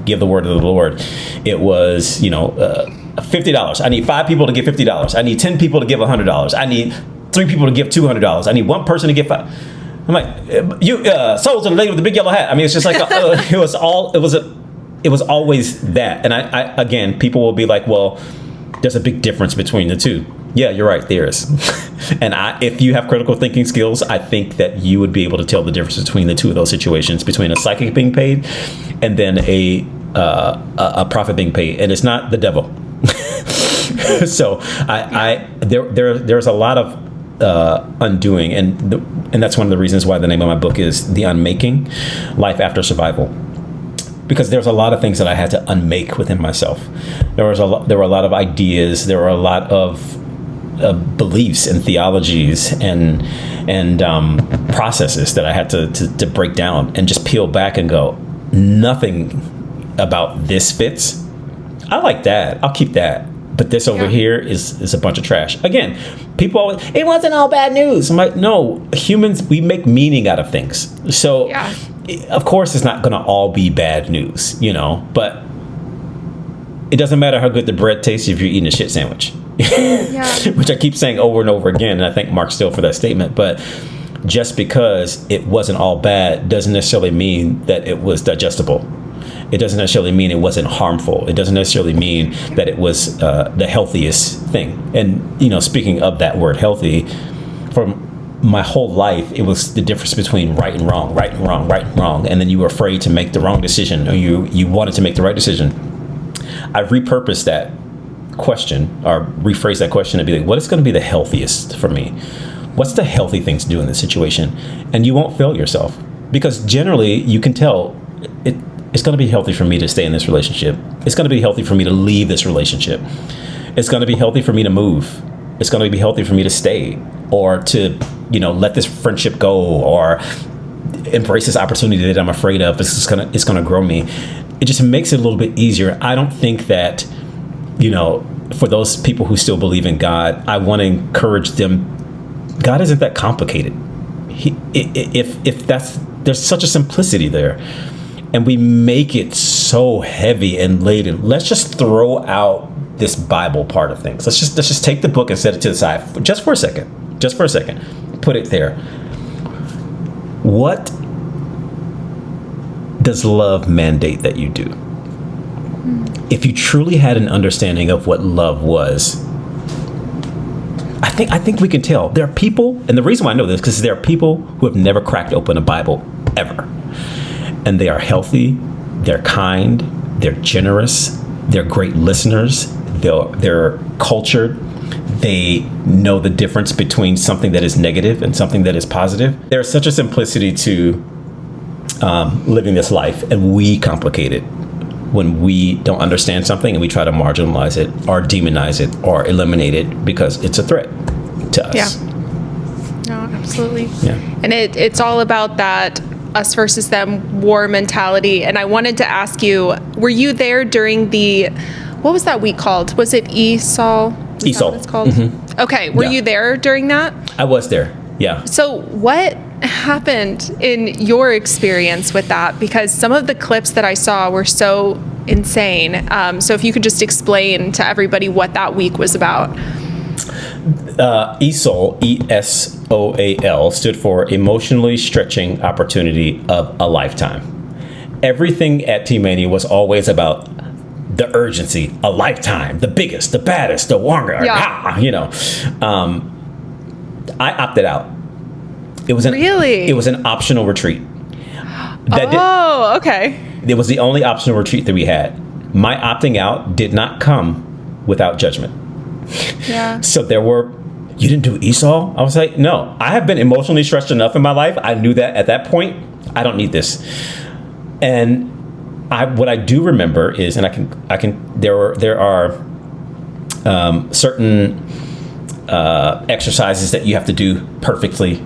give the word of the Lord. It was, $50. I need 5 people to give $50. I need 10 people to give $100. I need 3 people to give $200. I need 1 person to give 5. I'm like, you souls to the lady with the big yellow hat. I mean, it's just like it was always that. And I again, people will be like, well, there's a big difference between the two. Yeah, you're right, there is. And if you have critical thinking skills, I think that you would be able to tell the difference between the two of those situations, between a psychic being paid and then a prophet being paid. And it's not the devil. So there's a lot of undoing, and that's one of the reasons why the name of my book is The Unmaking: Life After Survival, because there's a lot of things that I had to unmake within myself. There were a lot of ideas, there were a lot of beliefs and theologies and processes that I had to break down and just peel back and go, nothing about this fits. I like that, I'll keep that. But this over here is a bunch of trash. Again, people always, it wasn't all bad news. I'm like, no, humans, we make meaning out of things. So, of course, it's not going to all be bad news, but it doesn't matter how good the bread tastes if you're eating a shit sandwich, which I keep saying over and over again. And I thank Mark Still for that statement. But just because it wasn't all bad doesn't necessarily mean that it was digestible. It doesn't necessarily mean it wasn't harmful. It doesn't necessarily mean that it was the healthiest thing. And, speaking of that word healthy, for my whole life, it was the difference between right and wrong, right and wrong, right and wrong. And then you were afraid to make the wrong decision, or you wanted to make the right decision. I repurposed that question, or rephrased that question, and be like, what is going to be the healthiest for me? What's the healthy thing to do in this situation? And you won't fail yourself, because generally you can tell it's going to be healthy for me to stay in this relationship. It's going to be healthy for me to leave this relationship. It's going to be healthy for me to move. It's going to be healthy for me to stay, or to, let this friendship go, or embrace this opportunity that I'm afraid of. It's going to grow me. It just makes it a little bit easier. I don't think that, for those people who still believe in God, I want to encourage them. God isn't that complicated. There's such a simplicity there. And we make it so heavy and laden. Let's just throw out this Bible part of things. Let's just take the book and set it to the side just for a second. Put it there. What does love mandate that you do? If you truly had an understanding of what love was, I think we can tell. There are people, and the reason why I know this, because there are people who have never cracked open a Bible ever. And they are healthy, they're kind, they're generous, they're great listeners, they're cultured, they know the difference between something that is negative and something that is positive. There's such a simplicity to living this life, and we complicate it when we don't understand something and we try to marginalize it or demonize it or eliminate it because it's a threat to us. Yeah. No, absolutely. Yeah. And it's all about that us versus them war mentality. And I wanted to ask you, were you there during what was that week called? Was it ESOL? Is that what it's called? Mm-hmm. Okay. Were you there during that? I was there. Yeah. So what happened in your experience with that? Because some of the clips that I saw were so insane. So if you could just explain to everybody what that week was about. ESOL, ESOL, stood for Emotionally Stretching Opportunity of a Lifetime. Everything at T-Mania was always about the urgency, a lifetime, the biggest, the baddest, the longer, you know. I opted out. It was Really? It was an optional retreat. Okay. It was the only optional retreat that we had. My opting out did not come without judgment. Yeah. So there were, you didn't do ESOL? I was like, no, I have been emotionally stressed enough in my life. I knew that at that point, I don't need this. And what I do remember is, and I can, there are certain exercises that you have to do perfectly,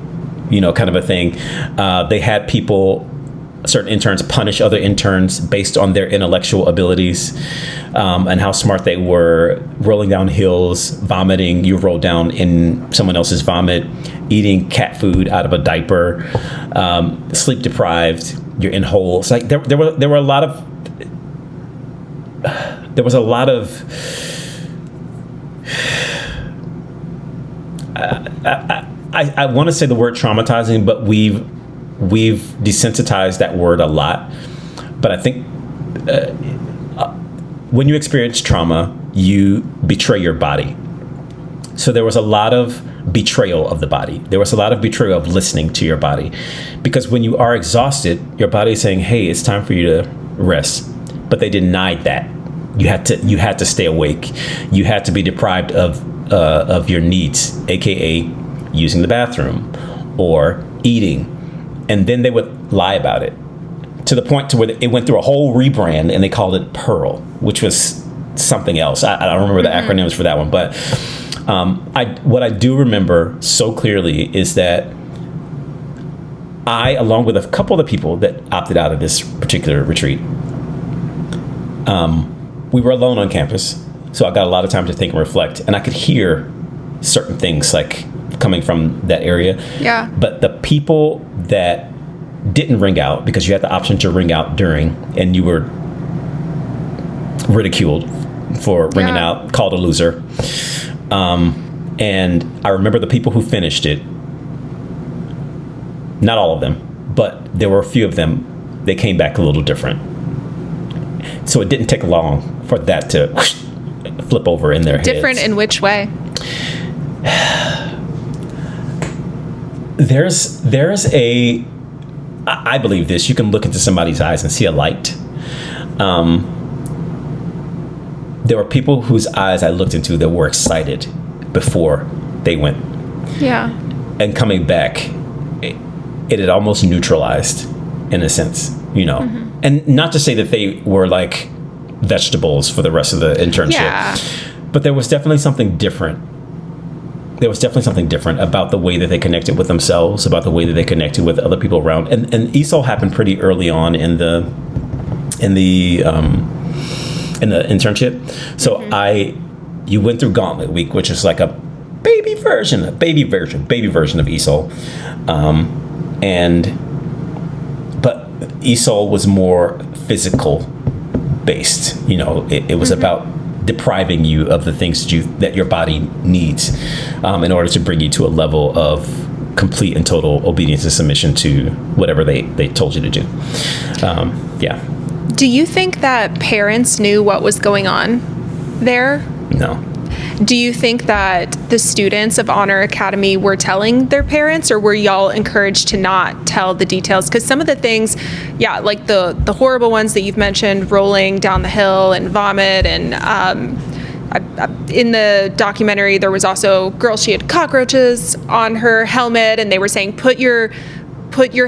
you know, kind of a thing. They had certain interns punish other interns based on their intellectual abilities and how smart they were, rolling down hills, vomiting. You roll down in someone else's vomit, eating cat food out of a diaper, sleep deprived. You're in holes. Like there were a lot of. There was a lot of. I want to say the word traumatizing, but we've desensitized that word a lot. But I think when you experience trauma, you betray your body. So there was a lot of betrayal of the body. There was a lot of betrayal of listening to your body. Because when you are exhausted, your body is saying, hey, it's time for you to rest. But they denied that. You had to stay awake. You had to be deprived of your needs, aka using the bathroom or eating. And then they would lie about it to the point to where it went through a whole rebrand and they called it Pearl, which was something else. I don't remember the acronyms for that one, but what I do remember so clearly is that I, along with a couple of the people that opted out of this particular retreat, we were alone on campus. So I got a lot of time to think and reflect, and I could hear certain things like coming from that area. Yeah. But the people that didn't ring out, because you had the option to ring out during, and you were ridiculed for ringing out, called a loser. And I remember the people who finished it, not all of them, but there were a few of them, they came back a little different. So it didn't take long for that to flip over in their heads. Different in which way? I believe this, you can look into somebody's eyes and see a light. There were people whose eyes I looked into that were excited before they went. Yeah. And coming back, it had almost neutralized in a sense, you know. Mm-hmm. And not to say that they were like vegetables for the rest of the internship. Yeah. But there was definitely something different. There was definitely something different about the way that they connected with themselves, about the way that they connected with other people around. And ESOL happened pretty early on in the internship. So you went through Gauntlet Week, which is like a baby version of ESOL. But ESOL was more physical based. You know, it was about depriving you of the things that your body needs in order to bring you to a level of complete and total obedience and submission to whatever they told you to do. Yeah. Do you think that parents knew what was going on there? No. Do you think that the students of Honor Academy were telling their parents, or were y'all encouraged to not tell the details? Because some of the things, like the horrible ones that you've mentioned, rolling down the hill and vomit, and in the documentary there was also she had cockroaches on her helmet, and they were saying put your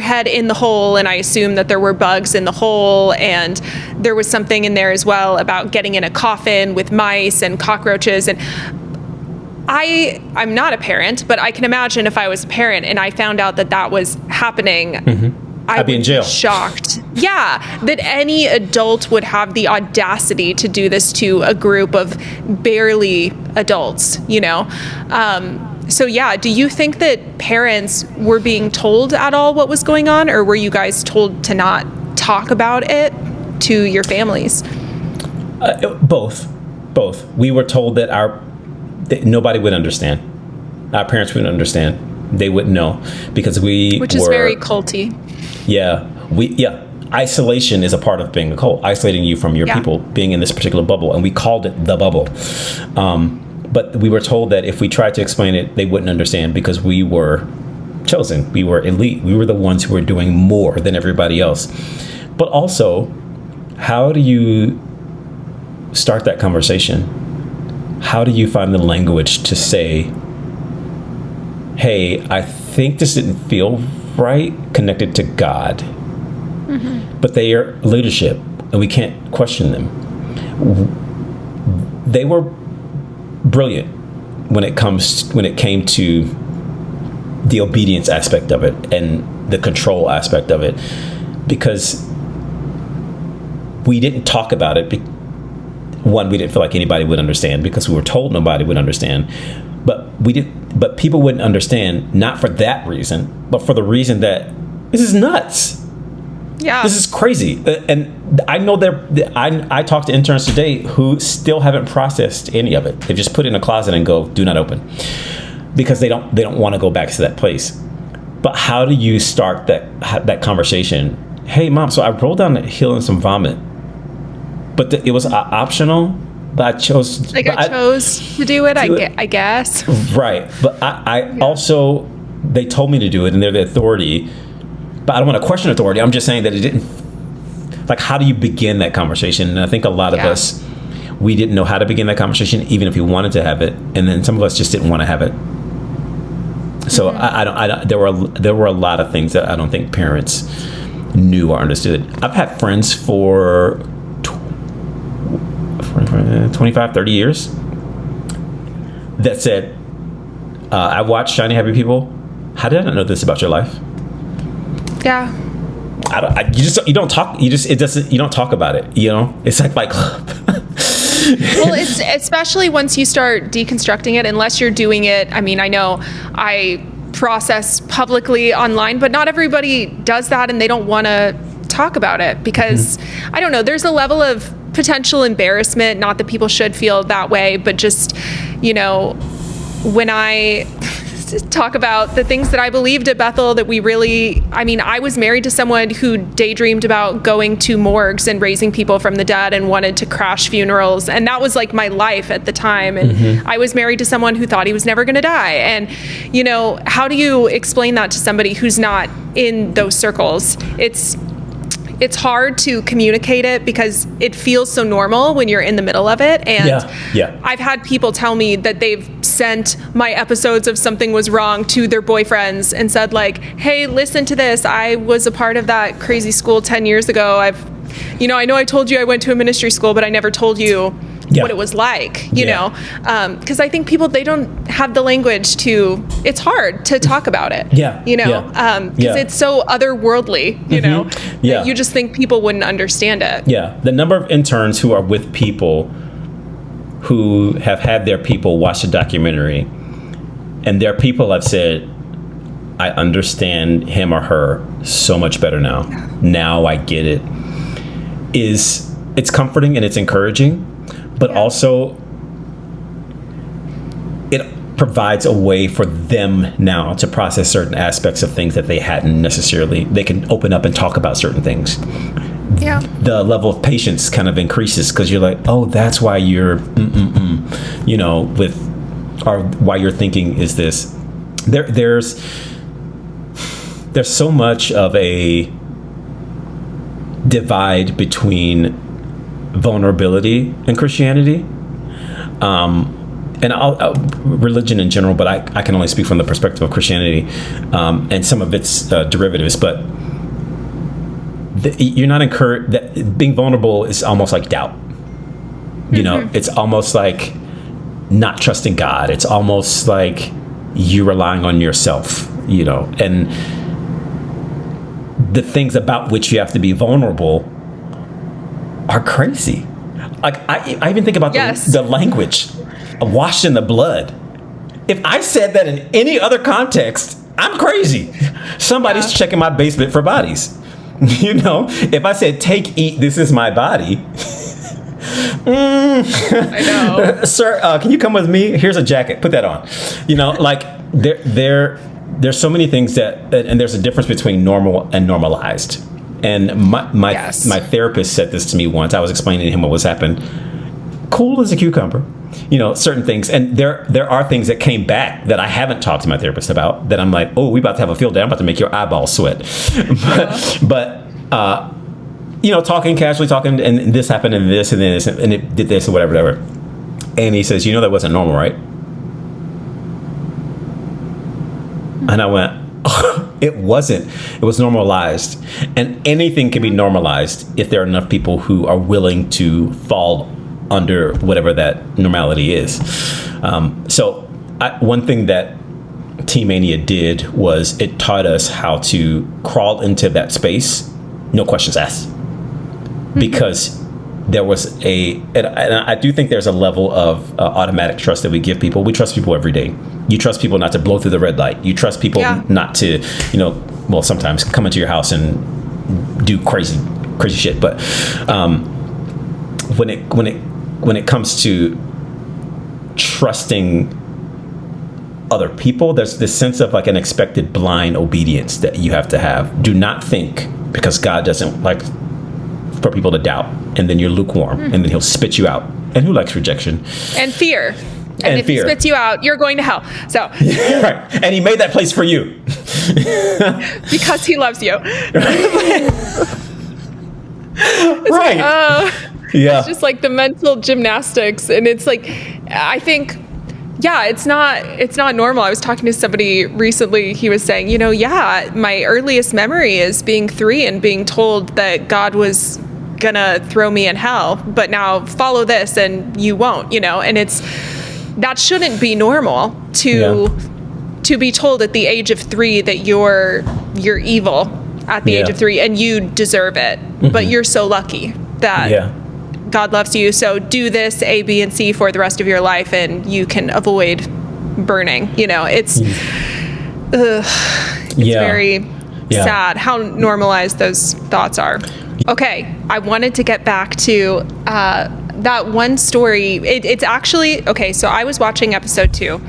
head in the hole, and I assume that there were bugs in the hole, and there was something in there as well about getting in a coffin with mice and cockroaches. And I'm not a parent, but I can imagine if I was a parent and I found out that was happening, I'd be in jail. Shocked. Yeah, that any adult would have the audacity to do this to a group of barely adults, you know? So do you think that parents were being told at all what was going on, or were you guys told to not talk about it to your families? Both. We were told that nobody would understand. Our parents wouldn't understand. They wouldn't know because which is very culty. Yeah. isolation is a part of being a cult, isolating you from your people, being in this particular bubble. And we called it the bubble. But we were told that if we tried to explain it, they wouldn't understand because we were chosen. We were elite. We were the ones who were doing more than everybody else. But also, how do you start that conversation? How do you find the language to say, hey, I think this didn't feel right, connected to God. Mm-hmm. But they are leadership, and we can't question them. They were brilliant when it came to the obedience aspect of it and the control aspect of it, because we didn't talk about it. One, we didn't feel like anybody would understand because we were told nobody would understand. But people wouldn't understand, not for that reason, but for the reason that this is nuts. Yeah. This is crazy. And I know I talked to interns today who still haven't processed any of it. They just put it in a closet and go, do not open, because they don't want to go back to that place. But how do you start that conversation? Hey, Mom, so I rolled down the hill in some vomit, but it was optional. But I chose. I chose to do it. I guess. Right, but I also, they told me to do it, and they're the authority. But I don't want to question authority. I'm just saying that it didn't. Like, how do you begin that conversation? And I think a lot of us, we didn't know how to begin that conversation, even if we wanted to have it, and then some of us just didn't want to have it. So I don't. There were a lot of things that I don't think parents knew or understood. I've had friends for 25, 30 years that said, I watched Shiny Happy People. How did I not know this about your life? Yeah. You don't talk about it. You know, it's like Fight Club. Well, it's especially once you start deconstructing it, unless you're doing it. I mean, I know I process publicly online, but not everybody does that, and they don't want to talk about it because I don't know, there's a level of potential embarrassment, not that people should feel that way, but just, you know, when I talk about the things that I believed at Bethel, that I was married to someone who daydreamed about going to morgues and raising people from the dead and wanted to crash funerals, and that was like my life at the time. And I was married to someone who thought he was never going to die. And, you know, how do you explain that to somebody who's not in those circles? It's hard to communicate it because it feels so normal when you're in the middle of it. And I've had people tell me that they've sent my episodes of Something Was Wrong to their boyfriends and said, like, hey, listen to this. I was a part of that crazy school 10 years ago. I know I told you I went to a ministry school, but I never told you what it was like, you know, because I think people, they don't have the language it's hard to talk about it, because it's so otherworldly, you know, that you just think people wouldn't understand it. Yeah. The number of interns who are with people who have had their people watch the documentary and their people have said, I understand him or her so much better now. Now I get it. It's comforting and it's encouraging. But also, it provides a way for them now to process certain aspects of things that they hadn't necessarily. They can open up and talk about certain things. Yeah. The level of patience kind of increases because you're like, oh, that's why you're, you know, or why your thinking is this. There's so much of a divide between vulnerability in Christianity, and religion in general, but I can only speak from the perspective of Christianity and some of its derivatives. But you're not encouraged. That being vulnerable is almost like doubt. You know, it's almost like not trusting God. It's almost like you relying on yourself. You know, and the things about which you have to be vulnerable are crazy. Like I even think about the language, washed in the blood. If I said that in any other context, I'm crazy. Somebody's checking my basement for bodies. You know, if I said, take, eat, this is my body. I know. Sir, can you come with me? Here's a jacket. Put that on. You know, like there's so many things and there's a difference between normal and normalized. And my Yes. my therapist said this to me once. I was explaining to him what was happening. Cool as a cucumber, certain things. And there are things that came back that I haven't talked to my therapist about that I'm like, oh, we about to have a field day. I'm about to make your eyeballs sweat. but talking casually, and this happened and this and this and it did this or whatever. And he says, that wasn't normal, right? And I went, oh, it wasn't. It was normalized. And anything can be normalized if there are enough people who are willing to fall under whatever that normality is. One thing that Teen Mania did was it taught us how to crawl into that space, no questions asked. Because there was and I do think there's a level of automatic trust that we give people. We trust people every day. You trust people not to blow through the red light. You trust people not to, sometimes come into your house and do crazy shit. But when it comes to trusting other people, there's this sense of like an expected blind obedience that you have to have. Do not think because God doesn't like for people to doubt, and then you're lukewarm, and then he'll spit you out. And who likes rejection? And fear. And if he spits you out, you're going to hell. So right. And he made that place for you. Because he loves you. Right. It's just like the mental gymnastics. And it's like, I think, it's not normal. I was talking to somebody recently. He was saying, my earliest memory is being 3 and being told that God was gonna throw me in hell, but now follow this and you won't, and that shouldn't be normal to be told at the age of 3 that you're evil at the age of 3 and you deserve it, but you're so lucky that God loves you, so do this A, B, and C for the rest of your life and you can avoid burning. It's very sad how normalized those thoughts are. Okay, I wanted to get back to that one story. It's actually, okay, so I was watching episode 2.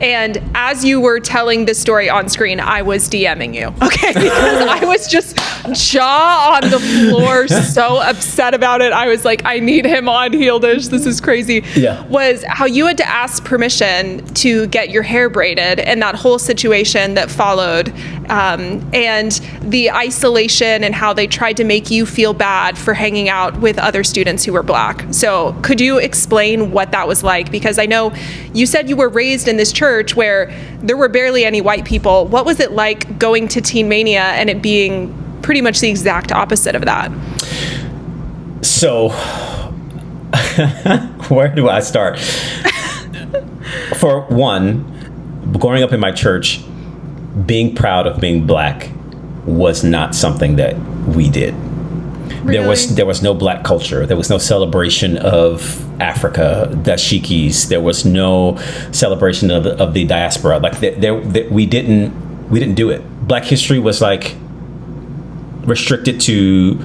And as you were telling the story on screen, I was DMing you, okay? Because I was just jaw on the floor, so upset about it. I was like, I need him on Healdish. This is crazy. Yeah. Was how you had to ask permission to get your hair braided and that whole situation that followed, and the isolation and how they tried to make you feel bad for hanging out with other students who were Black. So could you explain what that was like? Because I know you said you were raised in this church where there were barely any white people. What was it like going to Teen Mania and it being pretty much the exact opposite of that? So, where do I start? For one, growing up in my church, being proud of being Black was not something that we did. Really? There was no Black culture. There was no celebration of Africa, dashikis. There was no celebration of the diaspora. Like we didn't do it. Black history was like restricted to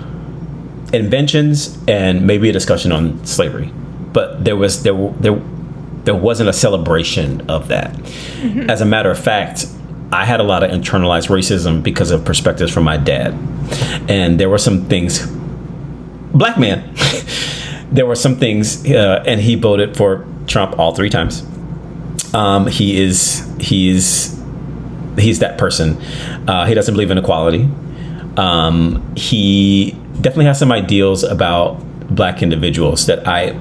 inventions and maybe a discussion on slavery, but there wasn't a celebration of that. Mm-hmm. As a matter of fact, I had a lot of internalized racism because of perspectives from my dad, and there were some things. Black man. There were some things, and he voted for Trump all 3 times. He's that person. He doesn't believe in equality. He definitely has some ideals about Black individuals that I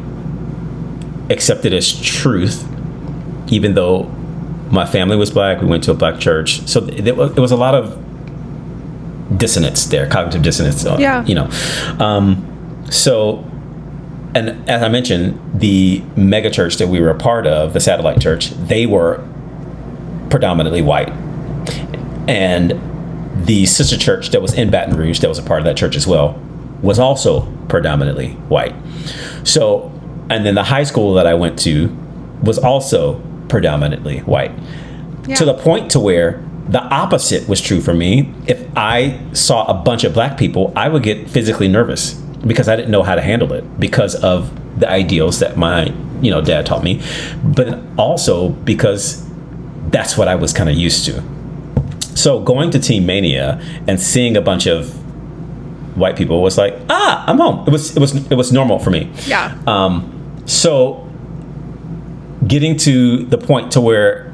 accepted as truth, even though my family was Black. We went to a Black church, so there was a lot of dissonance there, cognitive dissonance. So, and as I mentioned, the mega church that we were a part of, the satellite church, they were predominantly white. And the sister church that was in Baton Rouge, that was a part of that church as well, was also predominantly white. So, and then the high school that I went to was also predominantly white. Yeah. To the point to where the opposite was true for me. If I saw a bunch of Black people, I would get physically nervous, because I didn't know how to handle it because of the ideals that my, dad taught me, but also because that's what I was kind of used to. So going to Teen Mania and seeing a bunch of white people was like, I'm home. It was normal for me. Yeah. So getting to the point to where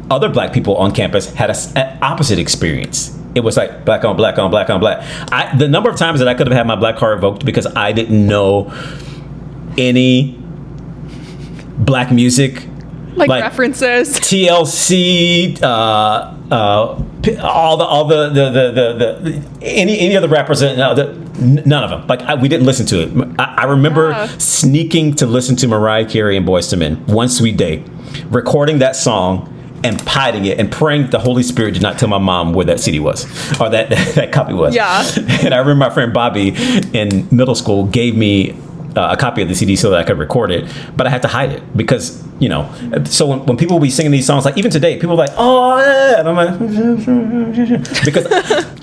other black people on campus had an opposite experience. It was like black on black on black on black. The number of times that I could have had my black card revoked because I didn't know any black music, like references, TLC, any other rappers, none of them. Like we didn't listen to it. I remember sneaking to listen to Mariah Carey and Boyz II Men, One Sweet Day, recording that song and hiding it and praying the Holy Spirit did not tell my mom where that CD was or that copy was. Yeah. And I remember my friend Bobby in middle school gave me a copy of the CD so that I could record it, but I had to hide it because, so when people will be singing these songs, like even today, people are like, oh, yeah. And I'm like, because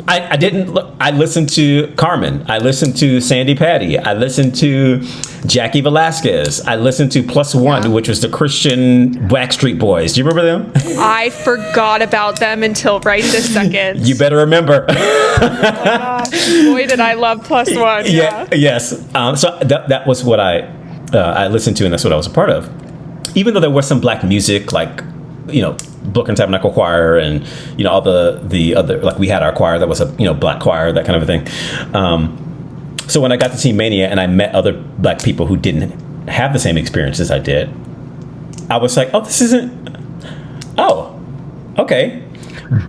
I listened to Carmen. I listened to Sandy Patty. I listened to Jackie Velasquez. I listened to Plus One, which was the Christian Backstreet Boys. Do you remember them? I forgot about them until right this second. You better remember. Oh my gosh. Boy, did I love Plus One. Yeah. Yes. So that was what I listened to, and that's what I was a part of. Even though there was some black music, like, Brooklyn Tabernacle Choir and, all the other, like we had our choir that was a, black choir, that kind of a thing. So when I got to Teen Mania and I met other black people who didn't have the same experience as I did, I was like, okay.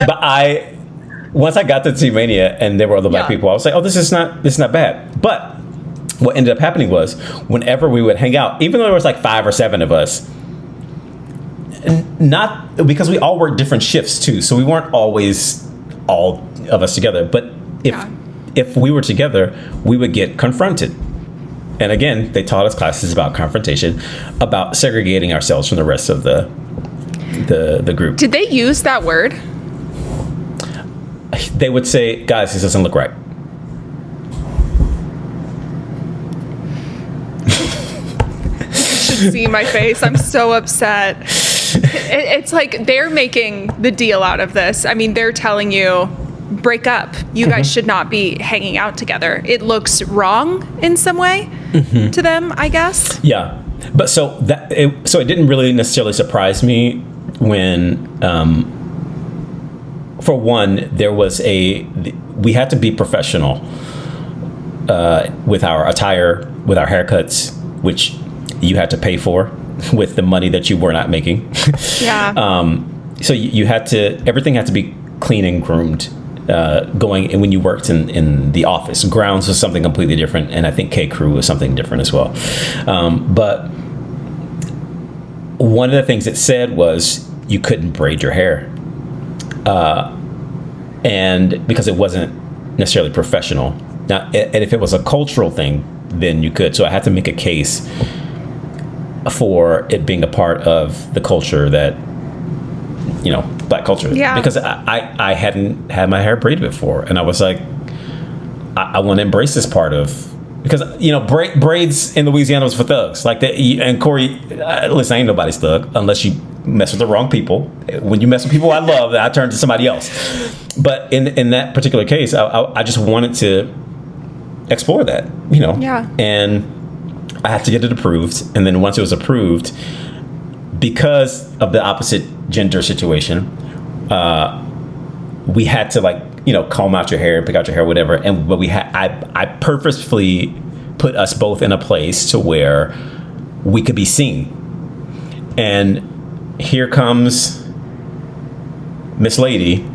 But once I got to Teen Mania and there were other black people, I was like, this is not bad. But what ended up happening was whenever we would hang out, even though there was like 5 or 7 of us, not because we all worked different shifts too, so we weren't always all of us together. But if we were together, we would get confronted. And again, they taught us classes about confrontation, about segregating ourselves from the rest of the group. Did they use that word? They would say, guys, this doesn't look right. You should see my face. I'm so upset. It's like they're making the deal out of this. I mean, they're telling you, break up. You guys should not be hanging out together. It looks wrong in some way to them, I guess. Yeah. But so it didn't really necessarily surprise me when, for one, we had to be professional with our attire, with our haircuts, which you had to pay for with the money that you were not making. Yeah. So everything had to be clean and groomed. Going and when you worked in the office, grounds was something completely different, and I think K Crew was something different as well. But one of the things it said was you couldn't braid your hair, and because it wasn't necessarily professional. Now, and if it was a cultural thing, then you could. So I had to make a case for it being a part of the culture that, black culture. Yeah. Because I hadn't had my hair braided before, and I was like, I want to embrace this part of, because braids in Louisiana was for thugs like that. And Corey, listen, I ain't nobody's thug unless you mess with the wrong people. When you mess with people I love, I turn to somebody else. But in that particular case, I just wanted to explore that, Yeah. And I had to get it approved, and then once it was approved, because of the opposite gender situation, we had to comb out your hair, pick out your hair, whatever. But I purposefully put us both in a place to where we could be seen. And here comes Miss Lady.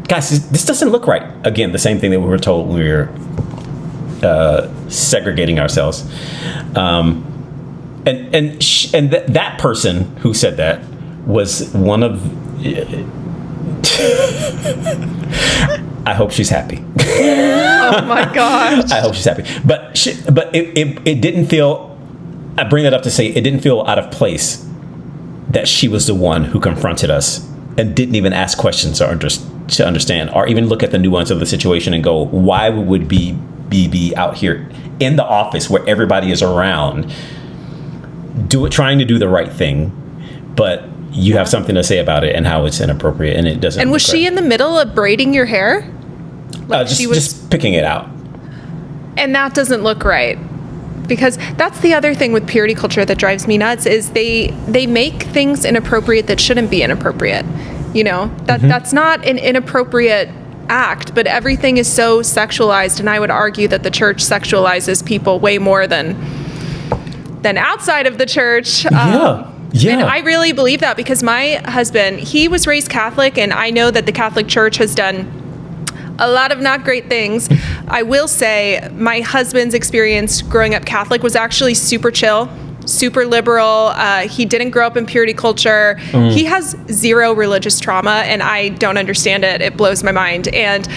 Guys, this doesn't look right. Again, the same thing that we were told when we were segregating ourselves. And that person who said that was one of. I hope she's happy. Oh my gosh! I hope she's happy. But it didn't feel. I bring that up to say it didn't feel out of place that she was the one who confronted us and didn't even ask questions to understand, or even look at the nuance of the situation and go, why would we be out here in the office where everybody is around, trying to do the right thing, but you have something to say about it and how it's inappropriate and it doesn't. And was she in the middle of braiding your hair? Like just picking it out. And that doesn't look right. Because that's the other thing with purity culture that drives me nuts is they make things inappropriate that shouldn't be inappropriate. You know, that's not an inappropriate act, but everything is so sexualized. And I would argue that the church sexualizes people way more than outside of the church. Yeah. And I really believe that because my husband, he was raised Catholic, and I know that the Catholic Church has done a lot of not great things. I will say my husband's experience growing up Catholic was actually super chill, super liberal. He didn't grow up in purity culture. He has zero religious trauma, and I don't understand it. It blows my mind. And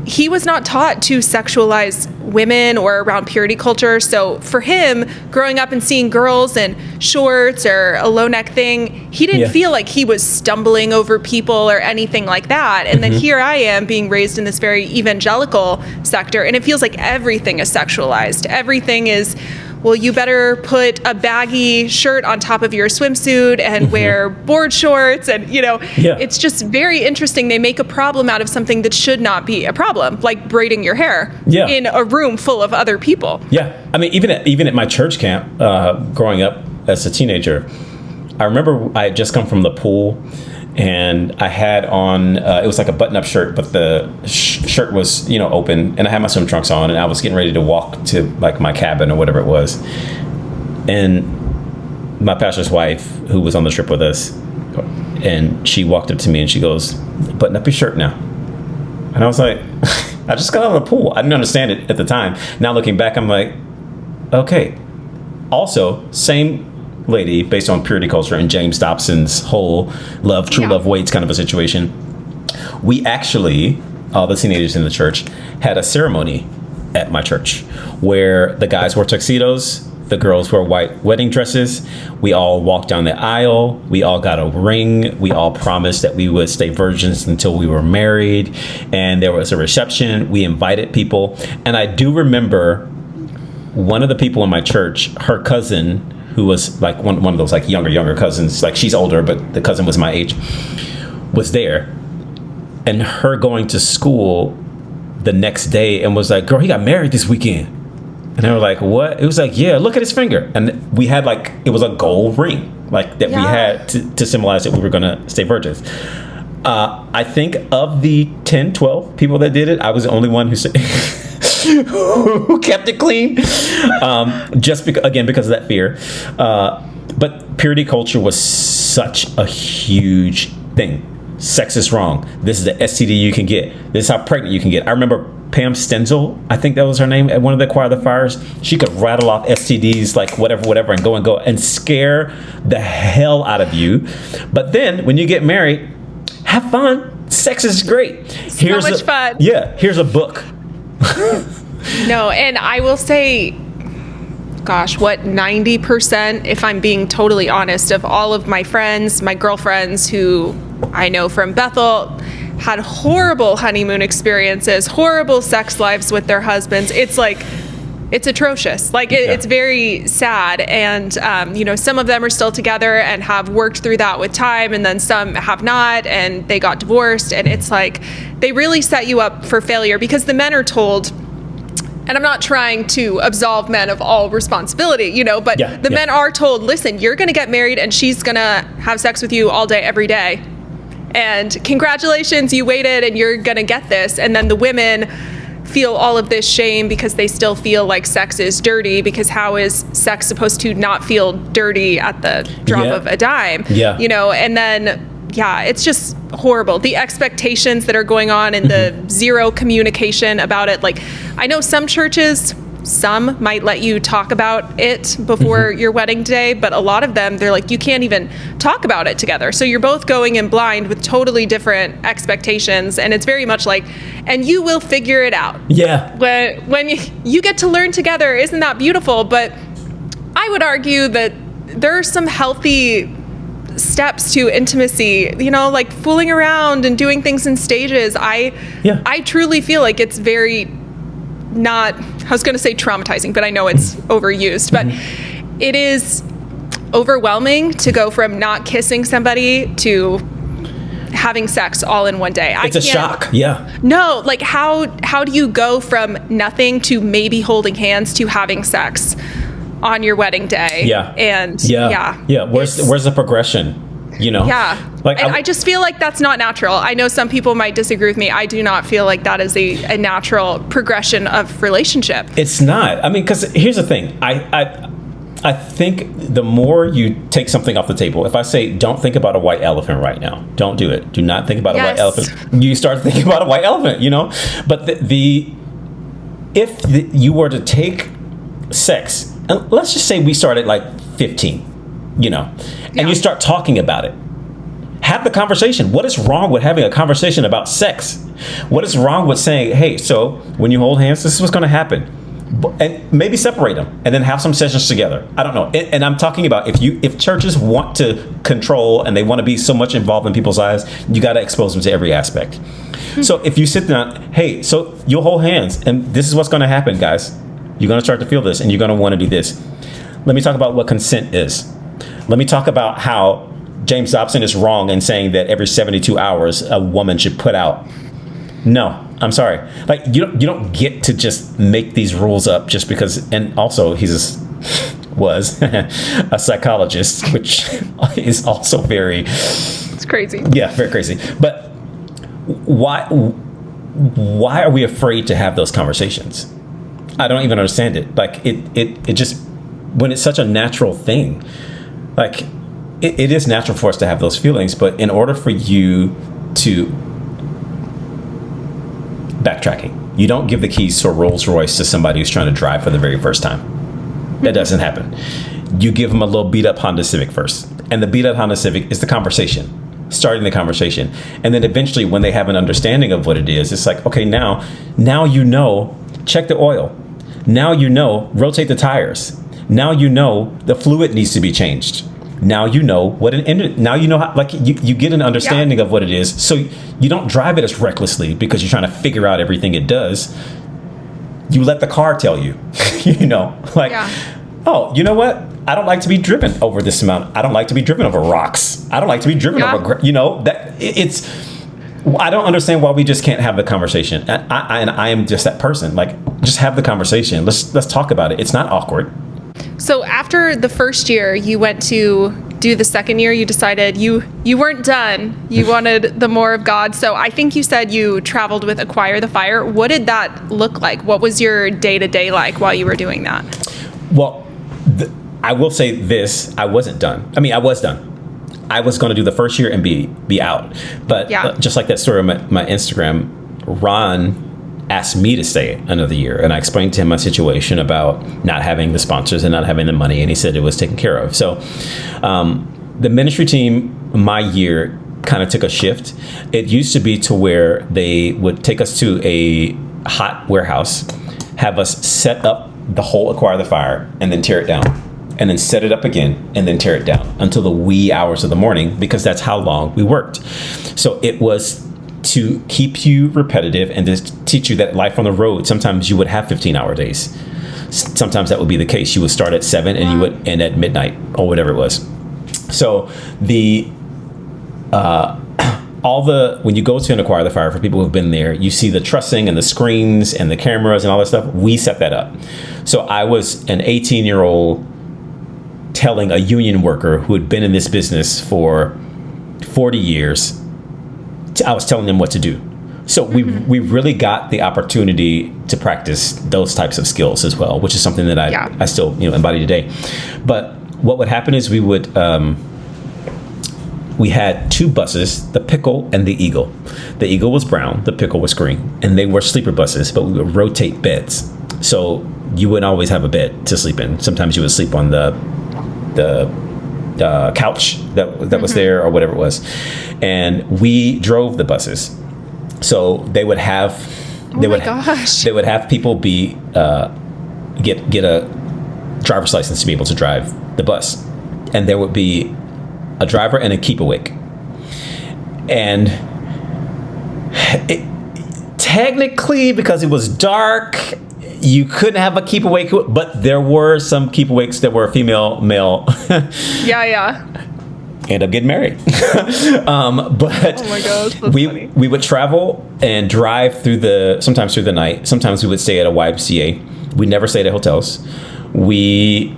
he was not taught to sexualize women or around purity culture. So for him, growing up and seeing girls in shorts or a low neck thing, he didn't feel like he was stumbling over people or anything like that. And then here I am being raised in this very evangelical sector, and it feels like everything is sexualized. Everything is, well, you better put a baggy shirt on top of your swimsuit and wear board shorts. And, you know, it's just very interesting. They make a problem out of something that should not be a problem, like braiding your hair in a room full of other people. Yeah. I mean, even at my church camp, growing up as a teenager, I remember I had just come from the pool, and I had on, it was like a button-up shirt, but the shirt was, you know, open, and I had my swim trunks on, and I was getting ready to walk to like my cabin or whatever it was. And my pastor's wife, who was on the trip with us, and she walked up to me and she goes, "Button up your shirt now." And I was like, I just got out of the pool. I didn't understand it at the time. Now looking back, I'm like, okay. Also, same lady based on purity culture and James Dobson's whole true love waits kind of a situation. We actually, all the teenagers in the church, had a ceremony at my church where the guys wore tuxedos, the girls wore white wedding dresses. We all walked down the aisle. We all got a ring. We all promised that we would stay virgins until we were married. And there was a reception. We invited people. And I do remember one of the people in my church, her cousin, who was like one of those like younger cousins, like she's older, but the cousin was my age, was there. And her going to school the next day and was like, "Girl, he got married this weekend." And they were like, "What?" It was like, "Yeah, look at his finger." And we had like, it was a gold ring, like that we had to symbolize that we were going to stay virgins. I think of the 10, 12 people that did it, I was the only one who said, who kept it clean, just because of that fear. But purity culture was such a huge thing. Sex is wrong. This is the STD you can get. This is how pregnant you can get. I remember Pam Stenzel, I think that was her name, at one of the Choir of the Fires. She could rattle off STDs like whatever and go and scare the hell out of you. But then when you get married, have fun. Sex is great. So much fun. Yeah, here's a book. No, and I will say, gosh, 90%, if I'm being totally honest, of all of my friends, my girlfriends who I know from Bethel, had horrible honeymoon experiences, horrible sex lives with their husbands. It's like, it's atrocious. Like, it's very sad. And, you know, some of them are still together and have worked through that with time, and then some have not, and they got divorced. And it's like, they really set you up for failure because the men are told, and I'm not trying to absolve men of all responsibility, you know, but the men are told, listen, you're going to get married and she's going to have sex with you all day, every day. And congratulations, you waited and you're going to get this. And then the women feel all of this shame because they still feel like sex is dirty, because how is sex supposed to not feel dirty at the drop of a dime? You know, and then, it's just horrible. The expectations that are going on and the zero communication about it. Like, I know some churches, some might let you talk about it before your wedding day, but a lot of them, they're like, you can't even talk about it together. So you're both going in blind with totally different expectations. And it's very much like, and you will figure it out. When you get to learn together, isn't that beautiful? But I would argue that there are some healthy steps to intimacy, you know, like fooling around and doing things in stages. I truly feel like it's very not, I was going to say traumatizing, but I know it's overused, but it is overwhelming to go from not kissing somebody to having sex all in one day. It's a shock. Yeah. No, like how do you go from nothing to maybe holding hands to having sex on your wedding day? Yeah. And Where's the progression? You know? Yeah. Like I just feel like that's not natural. I know some people might disagree with me. I do not feel like that is a natural progression of relationship. It's not. I mean, because here's the thing. I think the more you take something off the table, if I say, don't think about a white elephant right now, don't do it. Do not think about a white elephant. You start thinking about a white elephant, you know? But if you were to take sex, and let's just say we start at like 15, you know, and you start talking about it. Have the conversation. What is wrong with having a conversation about sex? What is wrong with saying, hey, so when you hold hands, this is what's going to happen? And maybe separate them and then have some sessions together. I don't know. And I'm talking about if churches want to control and they want to be so much involved in people's lives, you got to expose them to every aspect. So if you sit down, hey, so you'll hold hands and this is what's going to happen, guys. You're going to start to feel this and you're going to want to do this. Let me talk about what consent is. Let me talk about how James Dobson is wrong in saying that every 72 hours a woman should put out. No, I'm sorry. Like you don't get to just make these rules up just because. And also, was a psychologist, which is also It's crazy. Yeah, very crazy. But why are we afraid to have those conversations? I don't even understand it. Like it just when it's such a natural thing, like it is natural for us to have those feelings. But in order for you to backtracking. You don't give the keys to a Rolls Royce to somebody who's trying to drive for the very first time. That doesn't happen. You give them a little beat up Honda Civic first. And the beat up Honda Civic is the conversation, starting the conversation. And then eventually when they have an understanding of what it is, it's like, okay, now you know, check the oil. Now you know, rotate the tires. Now you know the fluid needs to be changed. Now you know what now you know how, like you get an understanding of what it is, so you don't drive it as recklessly because you're trying to figure out everything it does. You let the car tell you, you know, like, oh, you know what? I don't like to be driven over this amount. I don't like to be driven over rocks. I don't like to be driven over, you know, that it's. I don't understand why we just can't have the conversation. And I am just that person. Like, just have the conversation. Let's talk about it. It's not awkward. So after the first year, you went to do the second year. You decided you weren't done. You wanted the more of God. So I think you said you traveled with Acquire the Fire. What did that look like? What was your day-to-day like while you were doing that? Well, I will say this. I wasn't done. I mean, I was done. I was going to do the first year and be out. But just like that story on my Instagram, Ron asked me to stay another year. And I explained to him my situation about not having the sponsors and not having the money. And he said it was taken care of. So the ministry team, my year, kind of took a shift. It used to be to where they would take us to a hot warehouse, have us set up the whole Acquire the Fire, and then tear it down. And then set it up again and then tear it down until the wee hours of the morning, because that's how long we worked. So it was to keep you repetitive and to teach you that life on the road, sometimes you would have 15-hour days. Sometimes that would be the case. You would start at 7 and you would end at midnight or whatever it was. So when you go to an Acquire the Fire, for people who've been there, you see the trussing and the screens and the cameras and all that stuff. We set that up. So I was an 18-year-old telling a union worker who had been in this business for 40 years, I was telling them what to do. So we really got the opportunity to practice those types of skills as well, which is something that I still embody today. But what would happen is we had two buses, the Pickle and the Eagle. The Eagle was brown, the Pickle was green, and they were sleeper buses, but we would rotate beds. So you wouldn't always have a bed to sleep in. Sometimes you would sleep on the couch that was there or whatever it was. And we drove the buses. So they would have they would have people get a driver's license to be able to drive the bus. And there would be a driver and a keep awake. And technically, because it was dark, you couldn't have a keep awake, but there were some keep awakes that were female, male. end up getting married. But Oh my gosh, that's funny. we would travel and drive sometimes through the night. Sometimes we would stay at a YMCA. We never stayed at hotels. We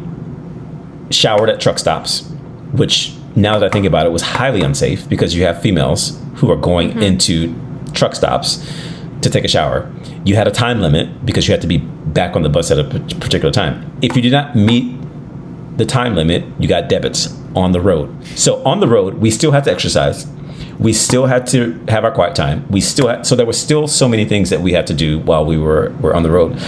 showered at truck stops, which now that I think about it was highly unsafe because you have females who are going into truck stops to take a shower. You had a time limit because you had to be back on the bus at a particular time. If you did not meet the time limit, you got debits on the road. So on the road, we still had to exercise. We still had to have our quiet time. So there were still so many things that we had to do while we were on the road.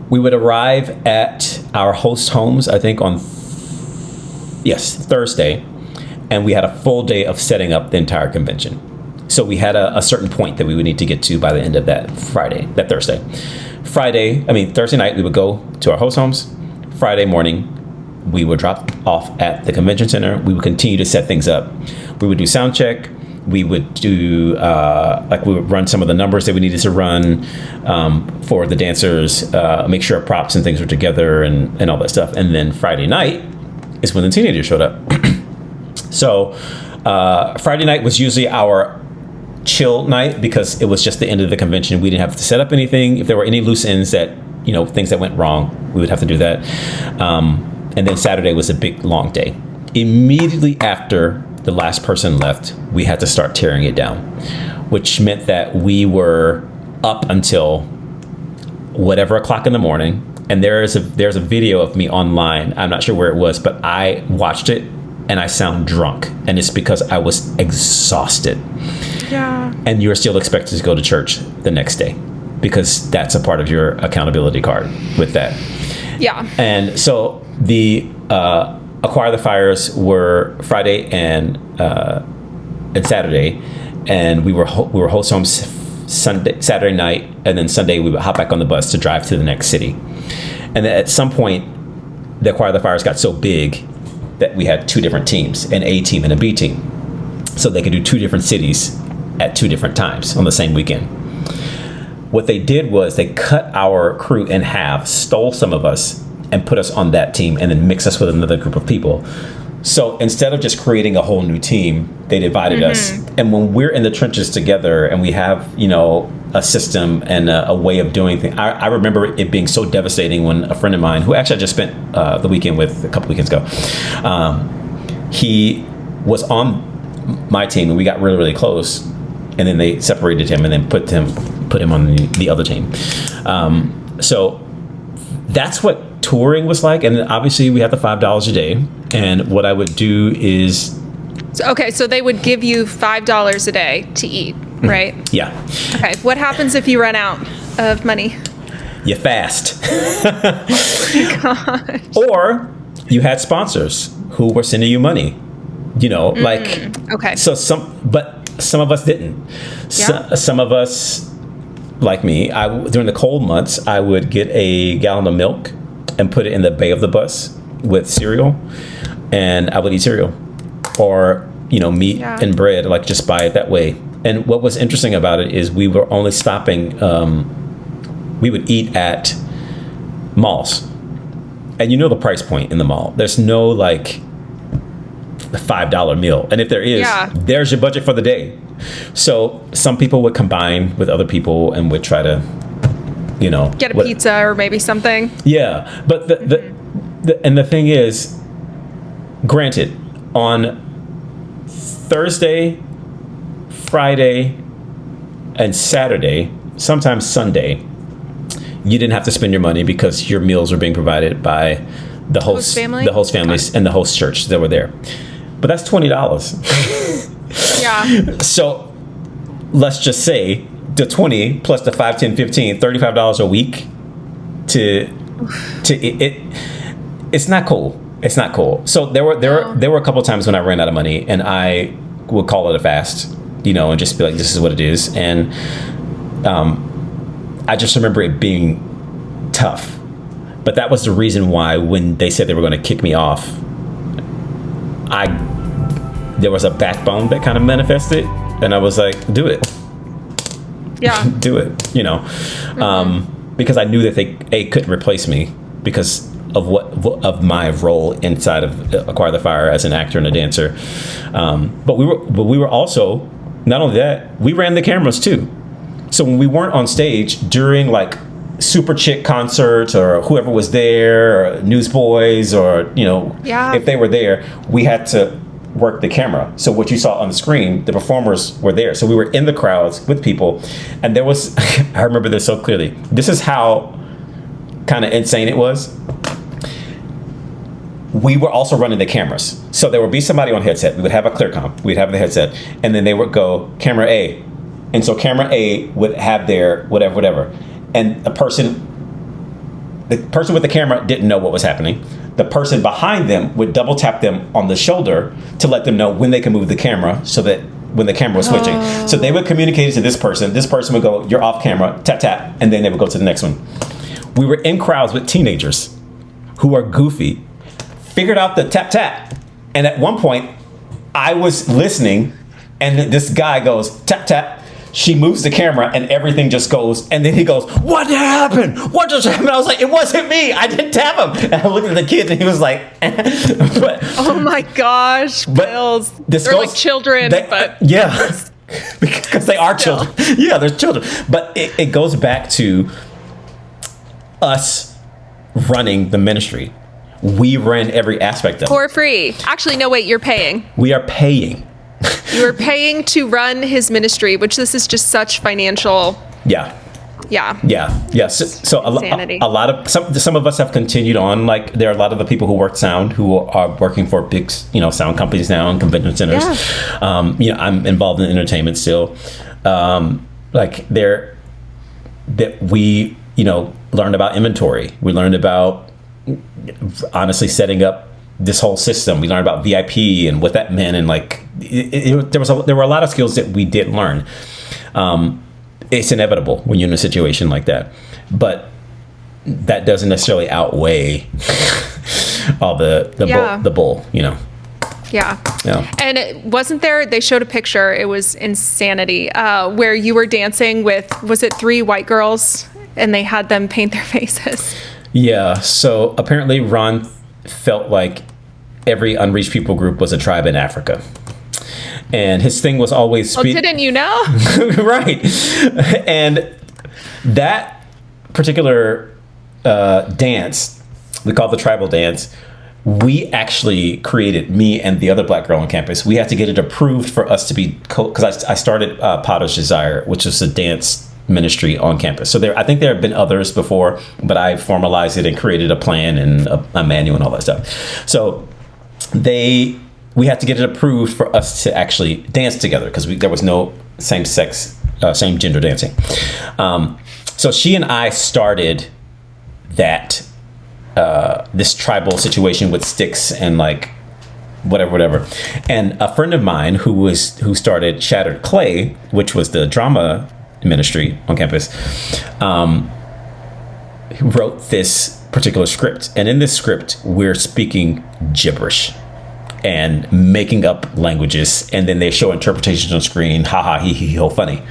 We would arrive at our host homes, I think on Thursday, and we had a full day of setting up the entire convention. So we had a certain point that we would need to get to by the end of that Thursday. Thursday night, we would go to our host homes. Friday morning, we would drop off at the convention center. We would continue to set things up. We would do sound check. We would do, we would run some of the numbers that we needed to run for the dancers, make sure props and things were together and all that stuff. And then Friday night is when the teenagers showed up. So Friday night was usually our chill night because it was just the end of the convention. We didn't have to set up anything. If there were any loose ends that, things that went wrong, we would have to do that. And then Saturday was a big, long day. Immediately after the last person left, we had to start tearing it down, which meant that we were up until whatever o'clock in the morning. And there's a video of me online. I'm not sure where it was, but I watched it and I sound drunk. And it's because I was exhausted. Yeah. And you're still expected to go to church the next day because that's a part of your accountability card with that. Yeah. And so the Acquire the Fires were Friday and Saturday, and we were host homes Saturday night, and then Sunday we would hop back on the bus to drive to the next city. And then at some point, the Acquire the Fires got so big that we had two different teams, an A team and a B team, so they could do two different cities at two different times on the same weekend. What they did was they cut our crew in half, stole some of us, and put us on that team, and then mix us with another group of people. So instead of just creating a whole new team, they divided us. And when we're in the trenches together and we have, a system and a way of doing things, I remember it being so devastating when a friend of mine, who actually I just spent the weekend with a couple weekends ago, he was on my team and we got really, really close. And then they separated him and then put him on the other team. So that's what touring was like. And obviously we had the $5 a day. And what I would do is... So they would give you $5 a day to eat, right? Yeah. Okay. What happens if you run out of money? You fast. Gosh. Or you had sponsors who were sending you money, Okay. So some of us didn't. Yeah. Some of us, like me, during the cold months, I would get a gallon of milk and put it in the bay of the bus with cereal, and I would eat cereal or meat and bread, just buy it that way. And what was interesting about it is we were only stopping, we would eat at malls, and the price point in the mall, there's no the $5 meal, and if there is, there's your budget for the day. So some people would combine with other people and would try to get a pizza or maybe something. Yeah, but the thing is, granted, on Thursday, Friday, and Saturday, sometimes Sunday, you didn't have to spend your money because your meals were being provided by the host families and the host church that were there. But that's $20. Yeah. So let's just say the 20 plus the 5, 10, 15, $35 a week it's not cool. It's not cool. So there were a couple of times when I ran out of money and I would call it a fast, and just be like, this is what it is. And I just remember it being tough. But that was the reason why when they said they were going to kick me off, there was a backbone that kind of manifested, and I was like, do it. Yeah. Do it, because I knew that they couldn't replace me because of my role inside of Acquire the Fire as an actor and a dancer. But we were also, not only that, we ran the cameras too. So when we weren't on stage during like super chick concerts or whoever was there, or newsboys, or if they were there, we had to work the camera. So what you saw on the screen, the performers were there. So we were in the crowds with people, and there was I remember this so clearly. This is how kind of insane it was. We were also running the cameras. So there would be somebody on headset. We would have a clear comp. We'd have the headset, and then they would go camera A. And so camera A would have their whatever. And the person with the camera didn't know what was happening. The person behind them would double tap them on the shoulder to let them know when they can move the camera, so that when the camera was switching. Oh. So they would communicate it to this person would go, you're off camera, tap, tap, and then they would go to the next one. We were in crowds with teenagers who are goofy, figured out the tap, tap. And at one point, I was listening, and this guy goes, tap, tap. She moves the camera and everything just goes, and then he goes, what happened? What just happened? I was like, it wasn't me. I didn't tap him. And I looked at the kid and he was like, oh my gosh, Bills. They're like children, yeah, because they are children. Yeah, they're children. But it goes back to us running the ministry. We ran every aspect of it. For free. Actually, no, wait, you're paying. We are paying. You were paying to run his ministry, which this is just such financial. Yeah. So a lot of some of us have continued on. Like there are a lot of the people who work sound who are working for big, sound companies now and convention centers. Yeah. I'm involved in entertainment still. Like there, that we learned about inventory. We learned about honestly setting up this whole system. We learned about VIP and what that meant, and like there were a lot of skills that we did learn. It's inevitable when you're in a situation like that, but that doesn't necessarily outweigh all the bull. Yeah. And wasn't there, they showed a picture, it was insanity, where you were dancing with, was it 3 white girls, and they had them paint their faces? Yeah. So apparently Ron felt like every unreached people group was a tribe in Africa. And his thing was always didn't you know? Right. And that particular dance, we call it the tribal dance, we actually created, me and the other black girl on campus. We had to get it approved for us to be, because I started Potter's Desire, which is a dance ministry on campus. So I think there have been others before, but I formalized it and created a plan and a manual and all that stuff. So we had to get it approved for us to actually dance together, because there was no same gender dancing. So she and I started that this tribal situation with sticks and like whatever. And a friend of mine who started Shattered Clay, which was the drama ministry on campus, wrote this particular script. And in this script, we're speaking gibberish and making up languages, and then they show interpretations on screen. Ha ha, he he ho, funny.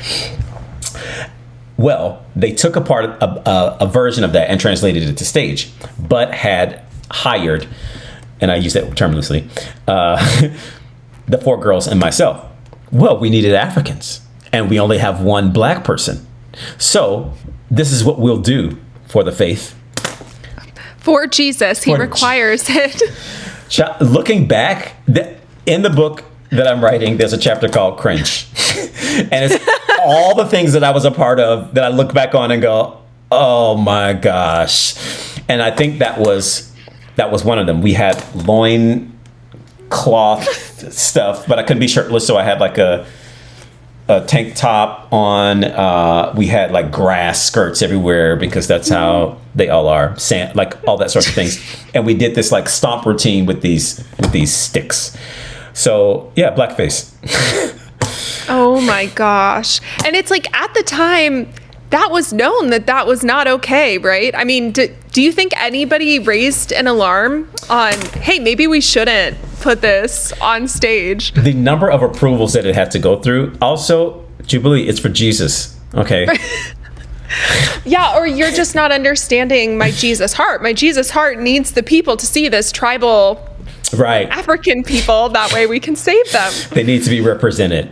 Well, they took apart a version of that and translated it to stage, but had hired, and I use that term loosely, the 4 girls and myself. Well, we needed Africans, and we only have 1 black person. So this is what we'll do for the faith. For Jesus, he requires it. Looking back, in the book that I'm writing, there's a chapter called Cringe. And it's all the things that I was a part of that I look back on and go, oh my gosh. And I think that was one of them. We had loin cloth stuff, but I couldn't be shirtless, so I had like a tank top on. We had like grass skirts everywhere, because that's how they all are, sand, like all that sorts of things. And we did this like stomp routine with these sticks. So yeah, blackface. Oh my gosh. And it's like, at the time, that was known that was not okay, right? I mean, do you think anybody raised an alarm on, hey, maybe we shouldn't put this on stage? The number of approvals that it had to go through. Also, Jubilee, it's for Jesus, okay? Yeah, or you're just not understanding my Jesus heart. My Jesus heart needs the people to see this tribal right African people. That way we can save them. They need to be represented.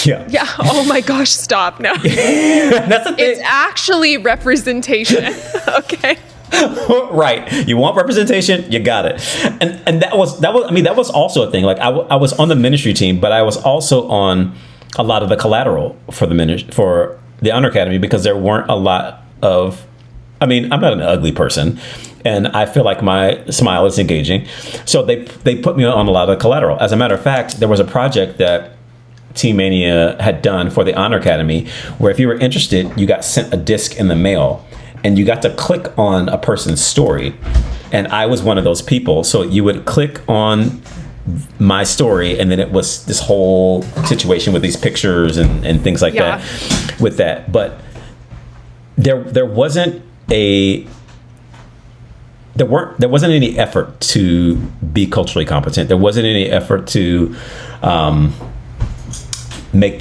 Yeah. Yeah. Oh my gosh, stop. No. That's the thing. It's actually representation. Okay. Right. You want representation, you got it. And that was also a thing. Like I was on the ministry team, but I was also on a lot of the collateral for the Honor Academy, because there weren't a lot of, I'm not an ugly person, and I feel like my smile is engaging. So they put me on a lot of collateral. As a matter of fact, there was a project that Team Mania had done for the Honor Academy, where if you were interested, you got sent a disc in the mail, and you got to click on a person's story. And I was one of those people. So you would click on my story, and then it was this whole situation with these pictures and things like that with that. But there wasn't any effort to be culturally competent. There wasn't any effort to make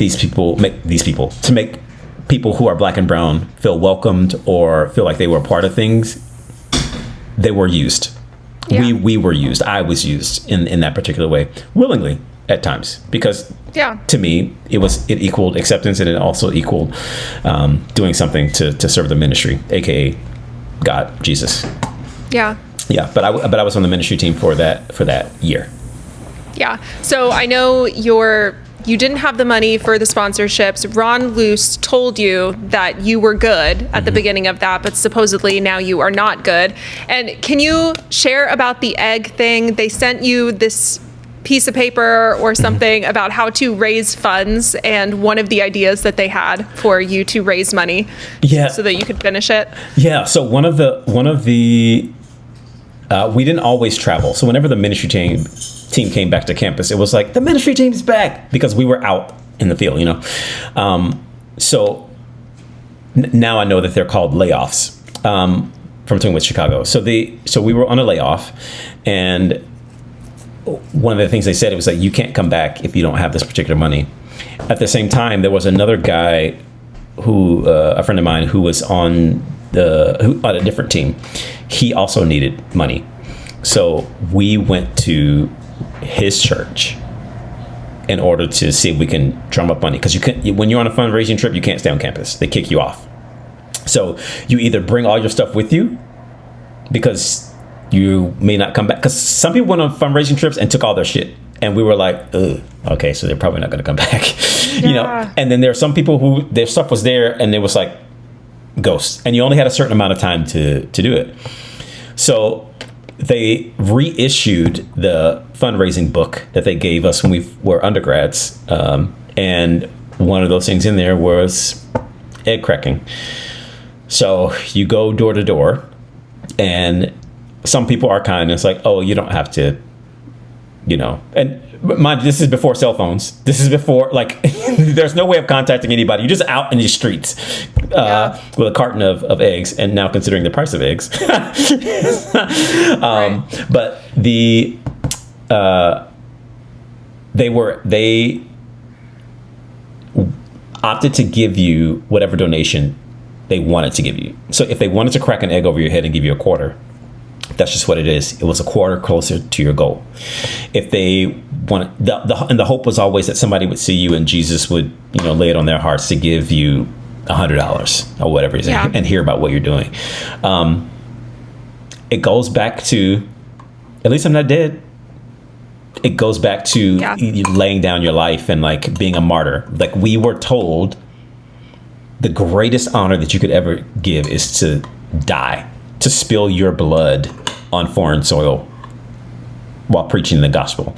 people who are Black and brown feel welcomed or feel like they were a part of things. They were used. Yeah. We were used. I was used in that particular way, willingly at times, because to me it equaled acceptance, and it also equaled doing something to serve the ministry, aka God, Jesus. Yeah. Yeah, but I was on the ministry team for that year. Yeah. So I know you didn't have the money for the sponsorships. Ron Luce told you that you were good at the beginning of that, but supposedly now you are not good. And can you share about the egg thing? They sent you this piece of paper or something about how to raise funds, and one of the ideas that they had for you to raise money so that you could finish it. Yeah. So one of the we didn't always travel. So whenever the ministry team came back to campus, it was like, the ministry team's back, because we were out in the field, So now I know that they're called layoffs from Twin with Chicago. So we were on a layoff, and one of the things they said, it was like, you can't come back if you don't have this particular money. At the same time, there was another guy a friend of mine, who was on a different team. He also needed money. So we went to his church in order to see if we can drum up money, because when you're on a fundraising trip, you can't stay on campus. They kick you off. So you either bring all your stuff with you, because you may not come back, because some people went on fundraising trips and took all their shit, and we were like, ugh, okay, so they're probably not going to come back. And then there are some people who their stuff was there, and it was like ghosts, and you only had a certain amount of time to do it. So they reissued the fundraising book that they gave us when we were undergrads. And one of those things in there was egg cracking. So you go door to door, and some people are kind. It's like, oh, you don't have to, and mind, this is before cell phones. This is before, like, there's no way of contacting anybody. You're just out in the streets with a carton of eggs, and now considering the price of eggs. But they opted to give you whatever donation they wanted to give you. So if they wanted to crack an egg over your head and give you a quarter, that's just what it is. It was a quarter closer to your goal. If they wanted, and the hope was always that somebody would see you and Jesus would, lay it on their hearts to give you $100 or whatever it is, and hear about what you're doing. It goes back to, at least I'm not dead. It goes back to you laying down your life and like being a martyr. Like, we were told the greatest honor that you could ever give is to die, to spill your blood on foreign soil while preaching the gospel.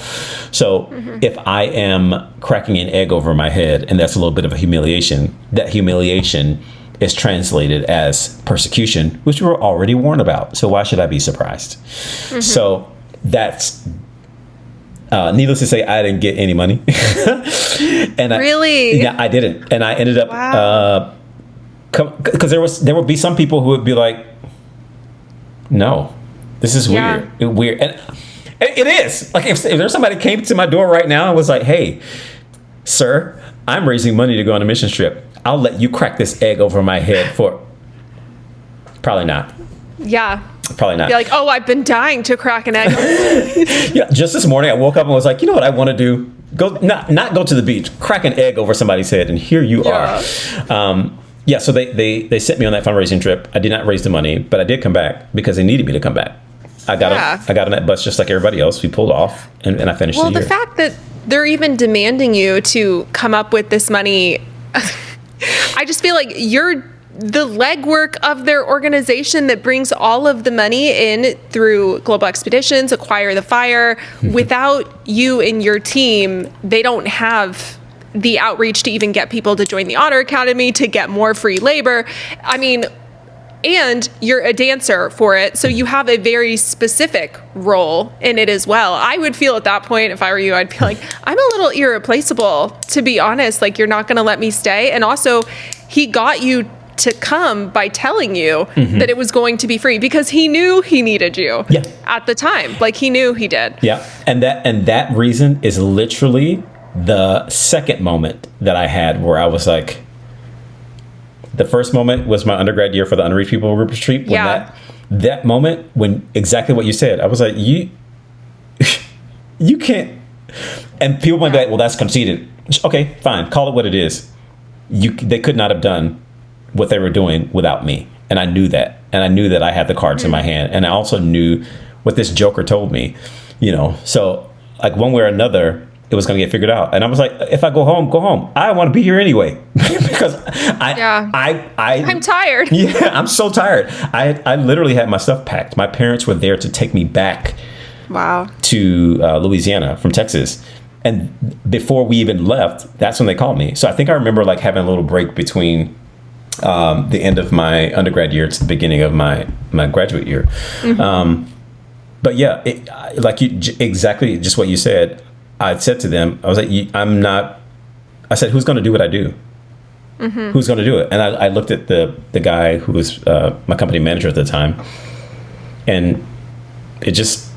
So if I am cracking an egg over my head, and that's a little bit of a humiliation, that humiliation is translated as persecution, which we were already warned about. So why should I be surprised? So that's, needless to say, I didn't get any money. And really? I didn't. And I ended up, because there would be some people who would be like, no, this is weird. Weird. And it is. Like, if there's somebody came to my door right now and was like, hey, sir, I'm raising money to go on a mission trip. I'll let you crack this egg over my head for Probably not. Yeah. Probably not. Be like, oh, I've been dying to crack an egg. Yeah, just this morning I woke up and was like, you know what I want to do? Not go to the beach, crack an egg over somebody's head, and here you are. So they sent me on that fundraising trip. I did not raise the money, but I did come back because they needed me to come back. I got on that bus just like everybody else. We pulled off, and I finished the year. Well, the fact that they're even demanding you to come up with this money, I just feel like you're the legwork of their organization that brings all of the money in through Global Expeditions, Acquire the Fire. Without you and your team, they don't have the outreach to even get people to join the Honor Academy, to get more free labor. I mean, and you're a dancer for it, so you have a very specific role in it as well. I would feel at that point, if I were you, I'd be like, I'm a little irreplaceable, to be honest. Like, you're not going to let me stay. And also, he got you to come by telling you that it was going to be free because he knew he needed you at the time. Like, he knew he did. Yeah. And that reason is literally the second moment that I had where I was like, the first moment was my undergrad year for the Unreached People Group Retreat. When that moment, when exactly what you said, I was like, you can't. And people might be like, well, that's conceited. Okay, fine. Call it what it is. They could not have done what they were doing without me. And I knew that. And I knew that I had the cards in my hand. And I also knew what this joker told me, So like one way or another, it was going to get figured out. And I was like, if I go home, go home. I want to be here anyway. Because I'm tired. Yeah, I'm so tired. I literally had my stuff packed. My parents were there to take me back to Louisiana from Texas. And before we even left, that's when they called me. So I think I remember like having a little break between the end of my undergrad year to the beginning of my graduate year. But yeah, exactly just what you said. I said to them, I was like, I said, who's going to do what I do? Who's going to do it? And I looked at the guy who was my company manager at the time, and it just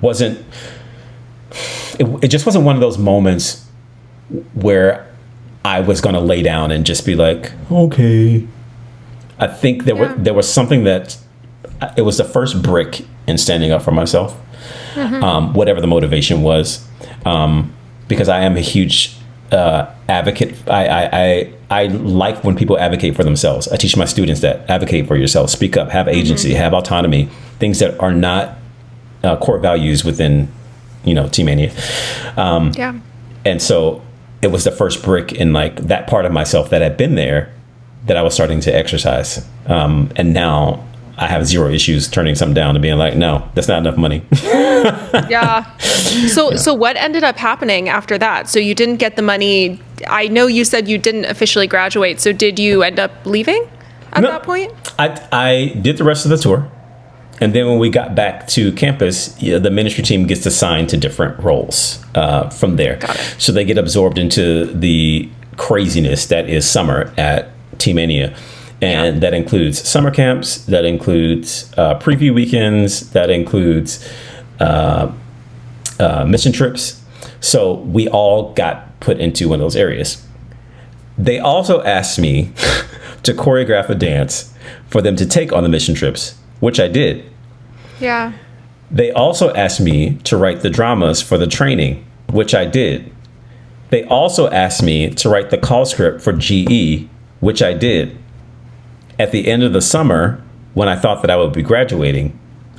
wasn't one of those moments where I was going to lay down and just be like, okay. I think there was something that it was the first brick in standing up for myself, whatever the motivation was, because I am a huge advocate. I like when people advocate for themselves. I teach my students that advocate for yourself, speak up, have agency, have autonomy, things that are not core values within, Team Mania. And so it was the first brick in like that part of myself that had been there that I was starting to exercise. And now I have zero issues turning something down and being like, no, that's not enough money. So what ended up happening after that? So you didn't get the money. I know you said you didn't officially graduate. So did you end up leaving at that point? I did the rest of the tour. And then when we got back to campus, the ministry team gets assigned to different roles from there. Got it. So they get absorbed into the craziness that is summer at Team Mania. And that includes summer camps, that includes preview weekends, that includes mission trips. So we all got put into one of those areas. They also asked me to choreograph a dance for them to take on the mission trips, which I did. Yeah. They also asked me to write the dramas for the training, which I did. They also asked me to write the call script for GE, which I did. At the end of the summer, when I thought that I would be graduating,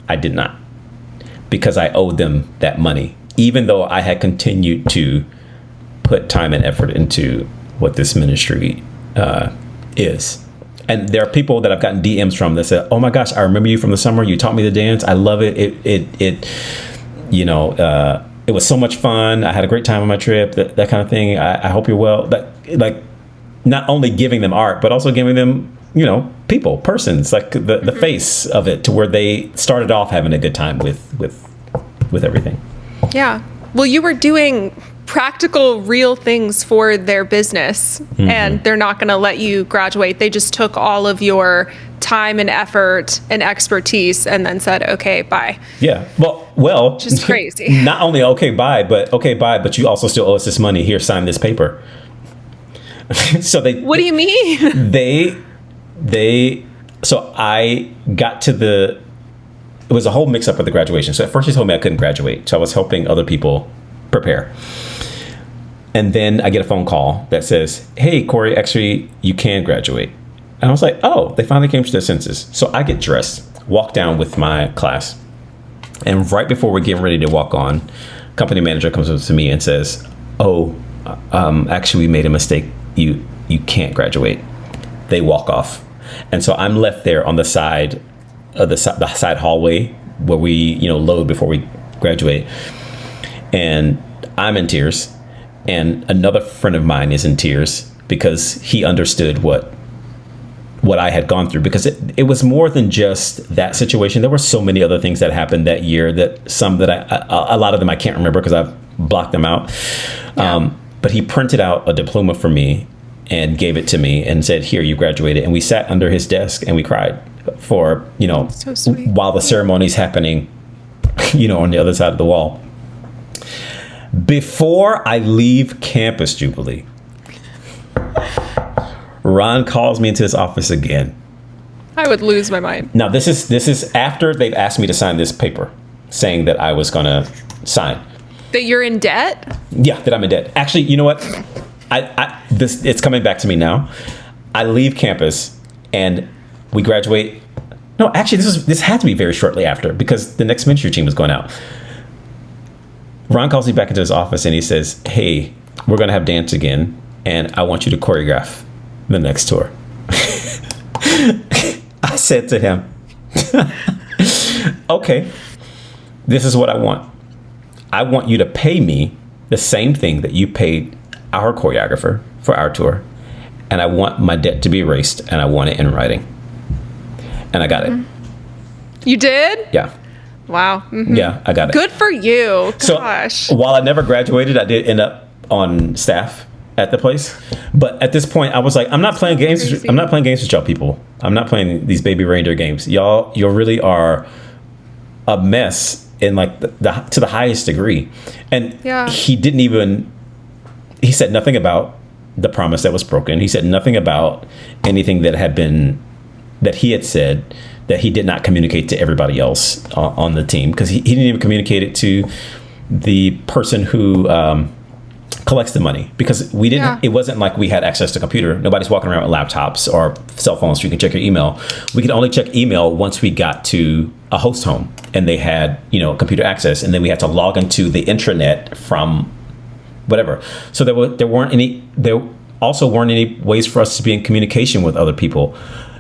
I did not, because I owed them that money, even though I had continued to put time and effort into what this ministry is. And there are people that I've gotten DMs from that said, oh my gosh, I remember you from the summer. You taught me to dance. I love it. It was so much fun. I had a great time on my trip, that kind of thing. I hope you're well. Like not only giving them art, but also giving them, persons, like the face of it, to where they started off having a good time with everything. Yeah. Well, you were doing practical, real things for their business, and they're not going to let you graduate. They just took all of your time and effort and expertise and then said, okay, bye. Yeah. Well, just crazy. Not only okay, bye, but you also still owe us this money. Here, sign this paper. So what do you mean? So I got to it was a whole mix up with the graduation. So at first they told me I couldn't graduate. So I was helping other people prepare. And then I get a phone call that says, hey, Corey, actually, you can graduate. And I was like, oh, they finally came to their senses. So I get dressed, walk down with my class. And right before we're getting ready to walk on, company manager comes up to me and says, oh, actually, we made a mistake. You can't graduate. They walk off. And so I'm left there on the side of the side hallway where we, load before we graduate. And I'm in tears. And another friend of mine is in tears because he understood what I had gone through, because it was more than just that situation. There were so many other things that happened that year that a lot of them I can't remember because I've blocked them out. Yeah. But he printed out a diploma for me and gave it to me and said, here, you graduated. And we sat under his desk and we cried for, so sweet. While the ceremony's happening, on the other side of the wall. Before I leave campus, Jubilee, Ron calls me into his office again. I would lose my mind. Now, this is after they've asked me to sign this paper saying that I was going to sign. That you're in debt? Yeah, that I'm in debt. Actually, you know what? It's coming back to me now. I leave campus and we graduate. No, actually, this had to be very shortly after because the next ministry team was going out. Ron calls me back into his office and he says, hey, we're going to have dance again, and I want you to choreograph the next tour. I said to him, okay, this is what I want. I want you to pay me the same thing that you paid our choreographer for our tour, and I want my debt to be erased, and I want it in writing. And I got it. You did? Yeah. Wow. Mm-hmm. Yeah, I got it. Good for you. Gosh. So while I never graduated, I did end up on staff at the place. But at this point, I was like, I'm not playing games. Crazy. I'm not playing games with y'all people. I'm not playing these baby reindeer games. You really are a mess in like to the highest degree. And he said nothing about the promise that was broken. He said nothing about anything that he had said that he did not communicate to everybody else on the team, because he didn't even communicate it to the person who collects the money, because we didn't. Yeah. It wasn't like we had access to computer. Nobody's walking around with laptops or cell phones so you can check your email. We could only check email once we got to a host home and they had computer access, and then we had to log into the intranet from whatever. So there also weren't any ways for us to be in communication with other people.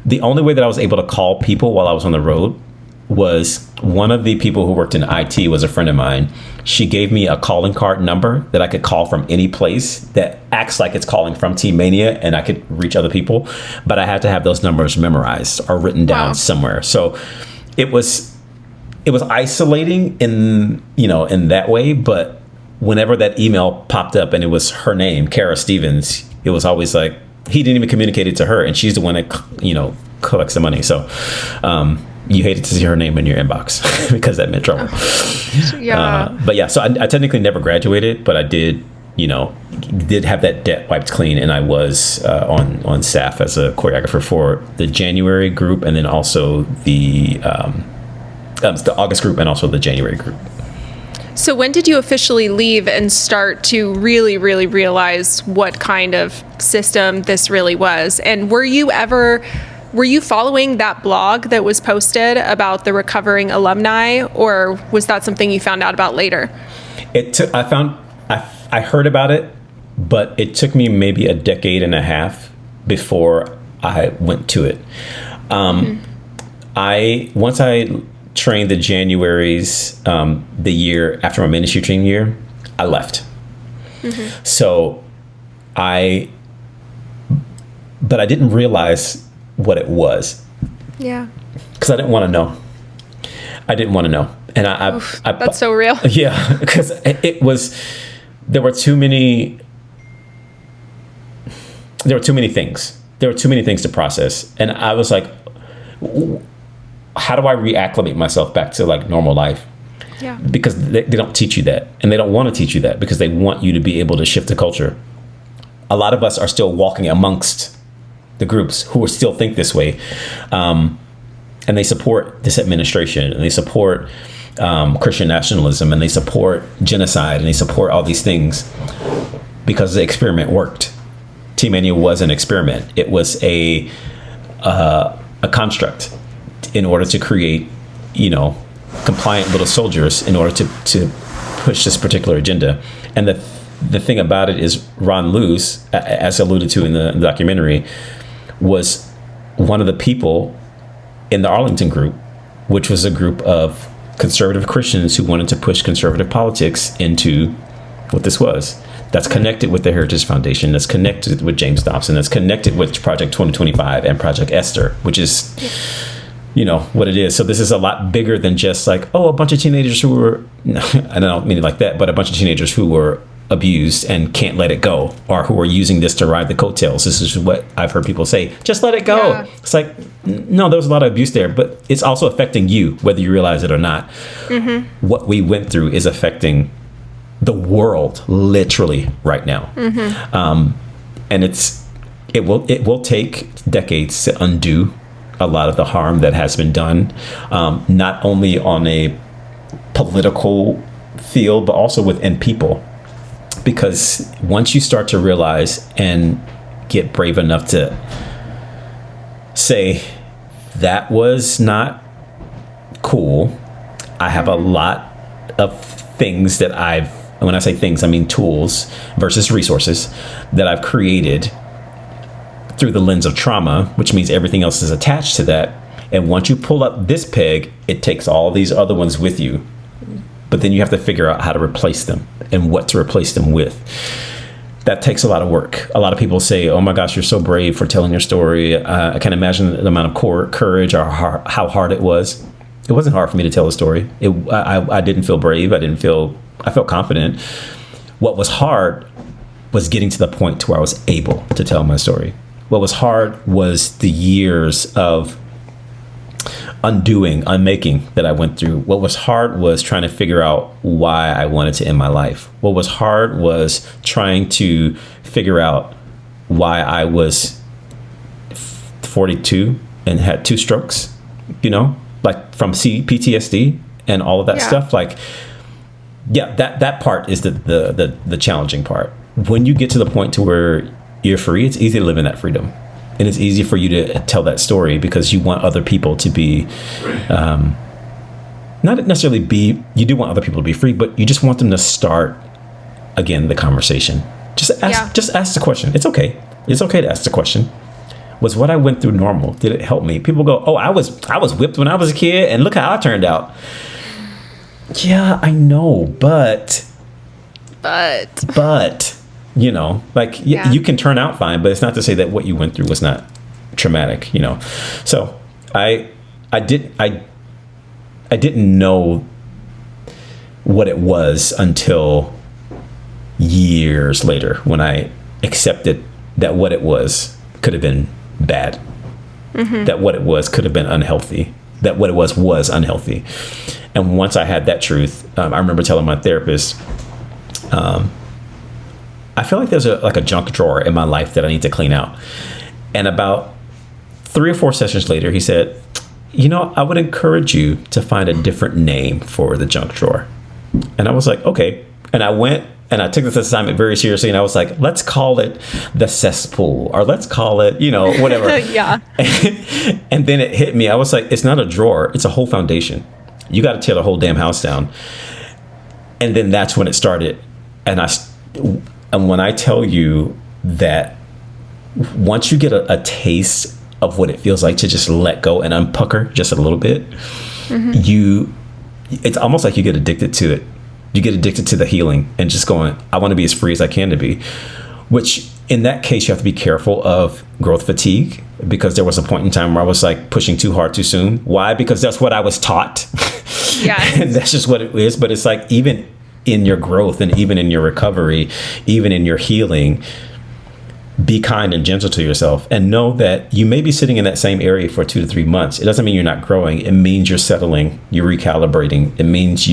The only way that I was able to call people while I was on the road was one of the people who worked in IT was a friend of mine. She gave me a calling card number that I could call from any place that acts like it's calling from Team Mania, and I could reach other people. But I had to have those numbers memorized or written down somewhere. So it was isolating in that way. But whenever that email popped up and it was her name, Kara Stevens, it was always like, he didn't even communicate it to her, and she's the one that collects the money. So you hated to see her name in your inbox because that meant trouble. Yeah. But yeah, so I technically never graduated, but I did have that debt wiped clean, and I was on staff as a choreographer for the January group, and then also the August group, and also the January group. So when did you officially leave and start to really, really realize what kind of system this really was? And were you following that blog that was posted about the recovering alumni, or was that something you found out about later? I heard about it, but it took me maybe a decade and a half before I went to it. Once I trained the Januaries, the year after my ministry training year, I left. So but I didn't realize what it was. Yeah. Because I didn't want to know. And that's so real. Yeah, because there were too many things. There were too many things to process. And I was like, how do I reacclimate myself back to like normal life? Yeah. Because they don't teach you that, and they don't want to teach you that, because they want you to be able to shift the culture. A lot of us are still walking amongst the groups who still think this way. And they support this administration, and they support Christian nationalism, and they support genocide, and they support all these things because the experiment worked. T-Mania was an experiment. It was a construct in order to create, compliant little soldiers in order to push this particular agenda. And the thing about it is Ron Luce, as alluded to in the documentary, was one of the people in the Arlington group, which was a group of conservative Christians who wanted to push conservative politics into what this was. That's connected with the Heritage Foundation, that's connected with James Dobson, that's connected with Project 2025 and Project Esther, which is, what it is. So this is a lot bigger than just like, a bunch of teenagers who were, I don't mean it like that, but a bunch of teenagers who were abused and can't let it go, or who are using this to ride the coattails. This is what I've heard people say, just let it go. Yeah. It's like, no, there was a lot of abuse there, but it's also affecting you, whether you realize it or not. Mm-hmm. What we went through is affecting the world literally right now. Mm-hmm. And it will take decades to undo a lot of the harm that has been done, not only on a political field, but also within people. Because once you start to realize and get brave enough to say, that was not cool, I have a lot of things that when I say things, I mean tools versus resources that I've created through the lens of trauma, which means everything else is attached to that. And once you pull up this peg, it takes all these other ones with you. But then you have to figure out how to replace them and what to replace them with. That takes a lot of work. A lot of people say, oh my gosh, you're so brave for telling your story. I can't imagine the amount of courage or how hard it was. It wasn't hard for me to tell a story. I didn't feel brave. I felt confident. What was hard was getting to the point to where I was able to tell my story. What was hard was the years of unmaking that I went through. What was hard was trying to figure out why I wanted to end my life. What was hard was trying to figure out why I was 42 and had 2 strokes, like from PTSD and all of that stuff. Like, yeah, that part is the challenging part. When you get to the point to where you're free, it's easy to live in that freedom. And it's easy for you to tell that story because you want other people to be, not necessarily you do want other people to be free, but you just want them to start, again, the conversation. Just ask the question. It's okay. It's okay to ask the question. Was what I went through normal? Did it help me? People go, oh, I was whipped when I was a kid and look how I turned out. Yeah, I know, but. You can turn out fine, but it's not to say that what you went through was not traumatic, So I didn't know what it was until years later when I accepted that what it was could have been bad, that what it was could have been unhealthy, that what it was unhealthy. And once I had that truth, I remember telling my therapist, I feel like there's a junk drawer in my life that I need to clean out. And about 3 or 4 sessions later, he said, I would encourage you to find a different name for the junk drawer. And I was like, okay. And I went and I took this assignment very seriously. And I was like, let's call it the cesspool, or let's call it, whatever. Yeah. And then it hit me. I was like, it's not a drawer. It's a whole foundation. You got to tear the whole damn house down. And then that's when it started. And when I tell you that once you get a taste of what it feels like to just let go and unpucker just a little bit, it's almost like you get addicted to it. You get addicted to the healing and just going, I want to be as free as I can to be, which in that case, you have to be careful of growth fatigue, because there was a point in time where I was like pushing too hard too soon. Why? Because that's what I was taught. Yeah. And that's just what it is. But it's like, even in your growth and even in your recovery, even in your healing, be kind and gentle to yourself, and know that you may be sitting in that same area for 2 to 3 months. It doesn't mean you're not growing. It means you're settling, you're recalibrating. It means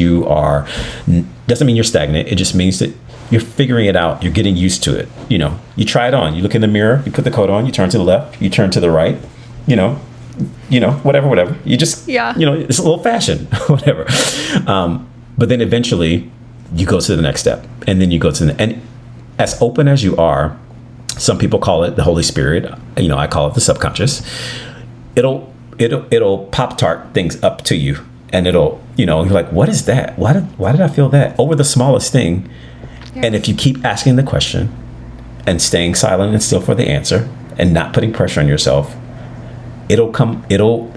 doesn't mean you're stagnant. It just means that you're figuring it out. You're getting used to it. You try it on. You look in the mirror. You put the coat on. You turn to the left. You turn to the right. Whatever. You just, it's a little fashion, whatever. But then eventually you go to the next step, and then you go to and as open as you are, some people call it the Holy Spirit. I call it the subconscious. It'll Pop-Tart things up to you, and it'll, you're like, what is that? Why did I feel that over the smallest thing? Yeah. And if you keep asking the question and staying silent and still for the answer and not putting pressure on yourself, it'll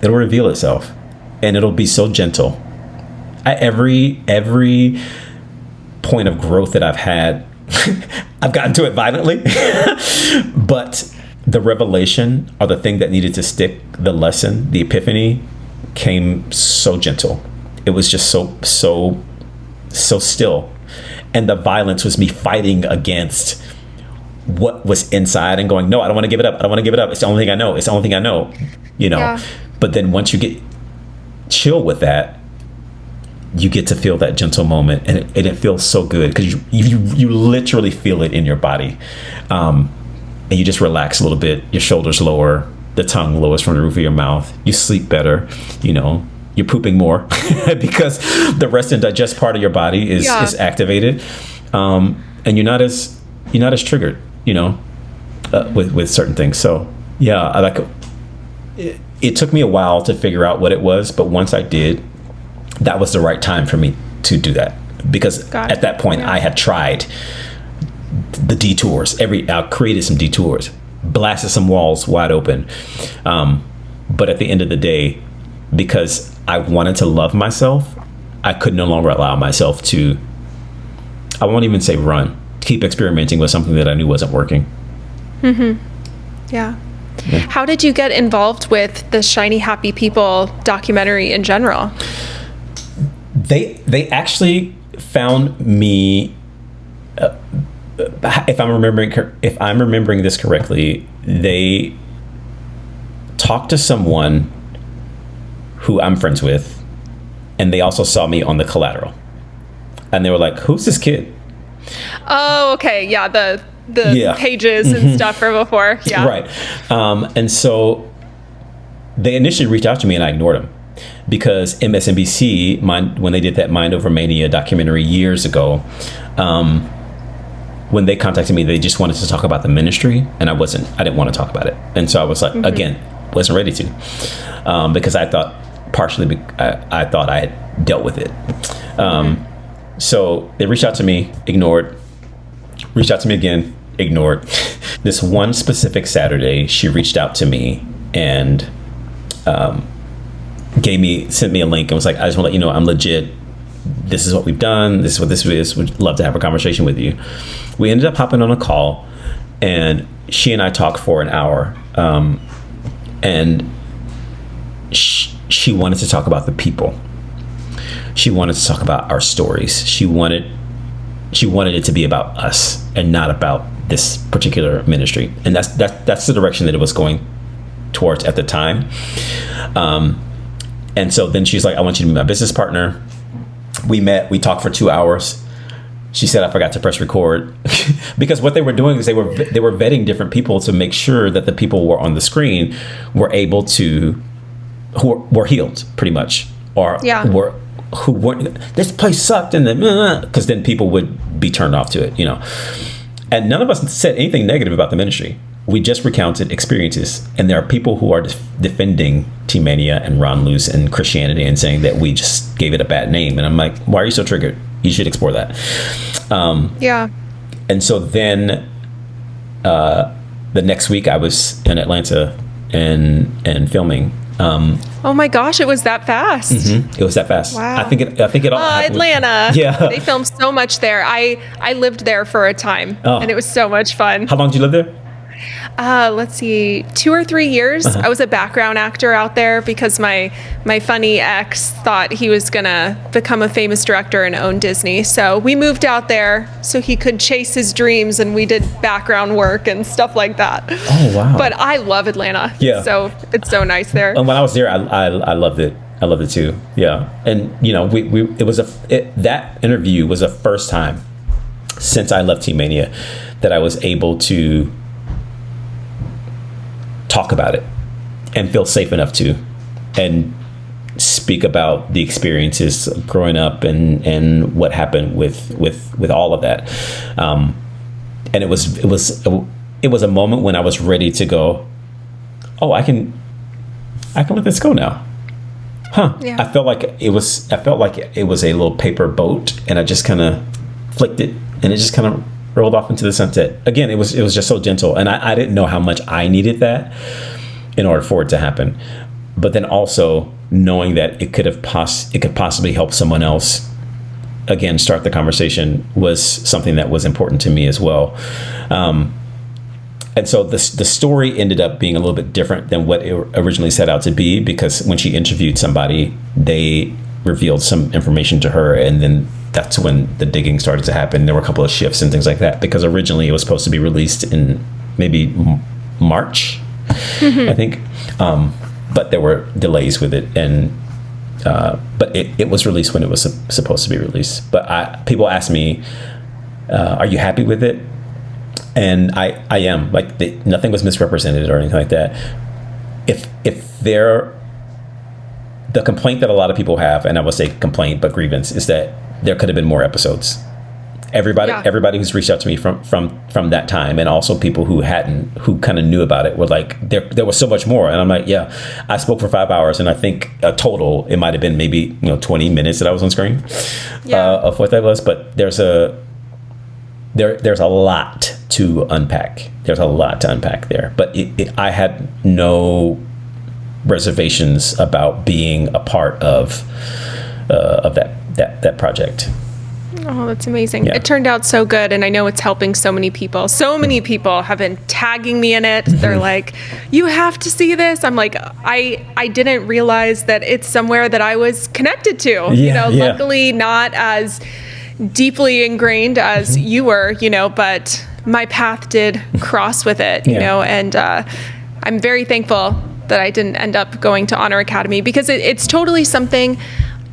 reveal itself, and it'll be so gentle. At every point of growth that I've had, I've gotten to it violently, but the revelation, or the thing that needed to stick, the lesson, the epiphany, came so gentle. It was just so still. And the violence was me fighting against what was inside and going, no, I don't want to give it up. It's the only thing I know. Yeah. But then once you get chill with that, you get to feel that gentle moment, and it feels so good, because you literally feel it in your body. And you just relax a little bit. Your shoulders lower, the tongue lowers from the roof of your mouth. You sleep better. You're pooping more because the rest and digest part of your body is activated, and you're not as triggered, with certain things. So I like it. It took me a while to figure out what it was, but once I did, that was the right time for me to do that, because at that point I had tried the detours. I created some detours, blasted some walls wide open. But at the end of the day, because I wanted to love myself, I could no longer allow myself to, I won't even say run, keep experimenting with something that I knew wasn't working. Mm-hmm. Yeah. How did you get involved with the Shiny Happy People documentary in general? They actually found me. If I'm remembering this correctly, they talked to someone who I'm friends with, and they also saw me on the Collateral, and they were like, "Who's this kid?" Oh, okay, yeah, the pages and stuff from before, right. And so they initially reached out to me, and I ignored them, because MSNBC, when they did that Mind Over Mania documentary years ago, when they contacted me, they just wanted to talk about the ministry, and I didn't want to talk about it. And so I was like, again, wasn't ready to, because I thought I thought I had dealt with it. So they reached out to me, ignored, reached out to me again, ignored. This one specific Saturday, she reached out to me and sent me a link and was like, I just want to let you know I'm legit. This is what we've done. This is what this is. Would love to have a conversation with you. We ended up hopping on a call, and she and I talked for an hour. And she wanted to talk about the people. She wanted to talk about our stories. She wanted it to be about us and not about this particular ministry. And that's the direction that it was going towards at the time. And so then she's like, I want you to be my business partner. We met, we talked for 2 hours. She said I forgot to press record because what they were doing is they were vetting different people to make sure that the people who were on the screen were able to, who were healed pretty much, or who weren't, this place sucked, and then because then people would be turned off to it, And none of us said anything negative about the ministry. We just recounted experiences, and there are people who are defending T-Mania and Ron Luce and Christianity and saying that we just gave it a bad name. And I'm like, why are you so triggered? You should explore that. And so then the next week I was in Atlanta and filming. Oh my gosh, it was that fast. It was that fast. Wow. I think it all happened. Atlanta. Yeah. They filmed so much there. I lived there for a time, and it was so much fun. How long did you live there? Let's see, 2 or 3 years. I was a background actor out there because my funny ex thought he was gonna become a famous director and own Disney. So we moved out there so he could chase his dreams, and we did background work and stuff like that. Oh wow! But I love Atlanta. Yeah. So it's so nice there. And when I was there, I loved it. I loved it too. Yeah. And that interview was the first time since I left Teen Mania that I was able to talk about it and feel safe enough to, and speak about the experiences growing up and what happened with all of that. And it was a moment when I was ready to go, oh, I can let this go now. Huh. Yeah. I felt like it was a little paper boat, and I just kind of flicked it, and it just kind of rolled off into the sunset. Again, it was just so gentle, and I didn't know how much I needed that in order for it to happen. But then also knowing that it could possibly help someone else, again, start the conversation, was something that was important to me as well. And so the story ended up being a little bit different than what it originally set out to be, because when she interviewed somebody, they revealed some information to her, and then that's when the digging started to happen. There were a couple of shifts and things like that, because originally it was supposed to be released in maybe March, I think. But there were delays with it, and but it was released when it was supposed to be released. But people ask me, are you happy with it? And I am. Like, nothing was misrepresented or anything like that. If the complaint that a lot of people have, and I would say complaint, but grievance, is that there could have been more episodes. Everybody who's reached out to me from that time, and also people who kind of knew about it, were like, there was so much more. And I'm like, yeah, I spoke for 5 hours, and I think total it might have been maybe 20 minutes that I was on screen of what that was. But there's a lot to unpack. There's a lot to unpack there. But I had no reservations about being a part of that project. Oh, that's amazing. Yeah. It turned out so good, and I know it's helping so many people. So many people have been tagging me in it. They're like, you have to see this. I'm like, I didn't realize that it's somewhere that I was connected to. Luckily not as deeply ingrained as you were, but my path did cross with it, and I'm very thankful that I didn't end up going to Honor Academy, because it's totally something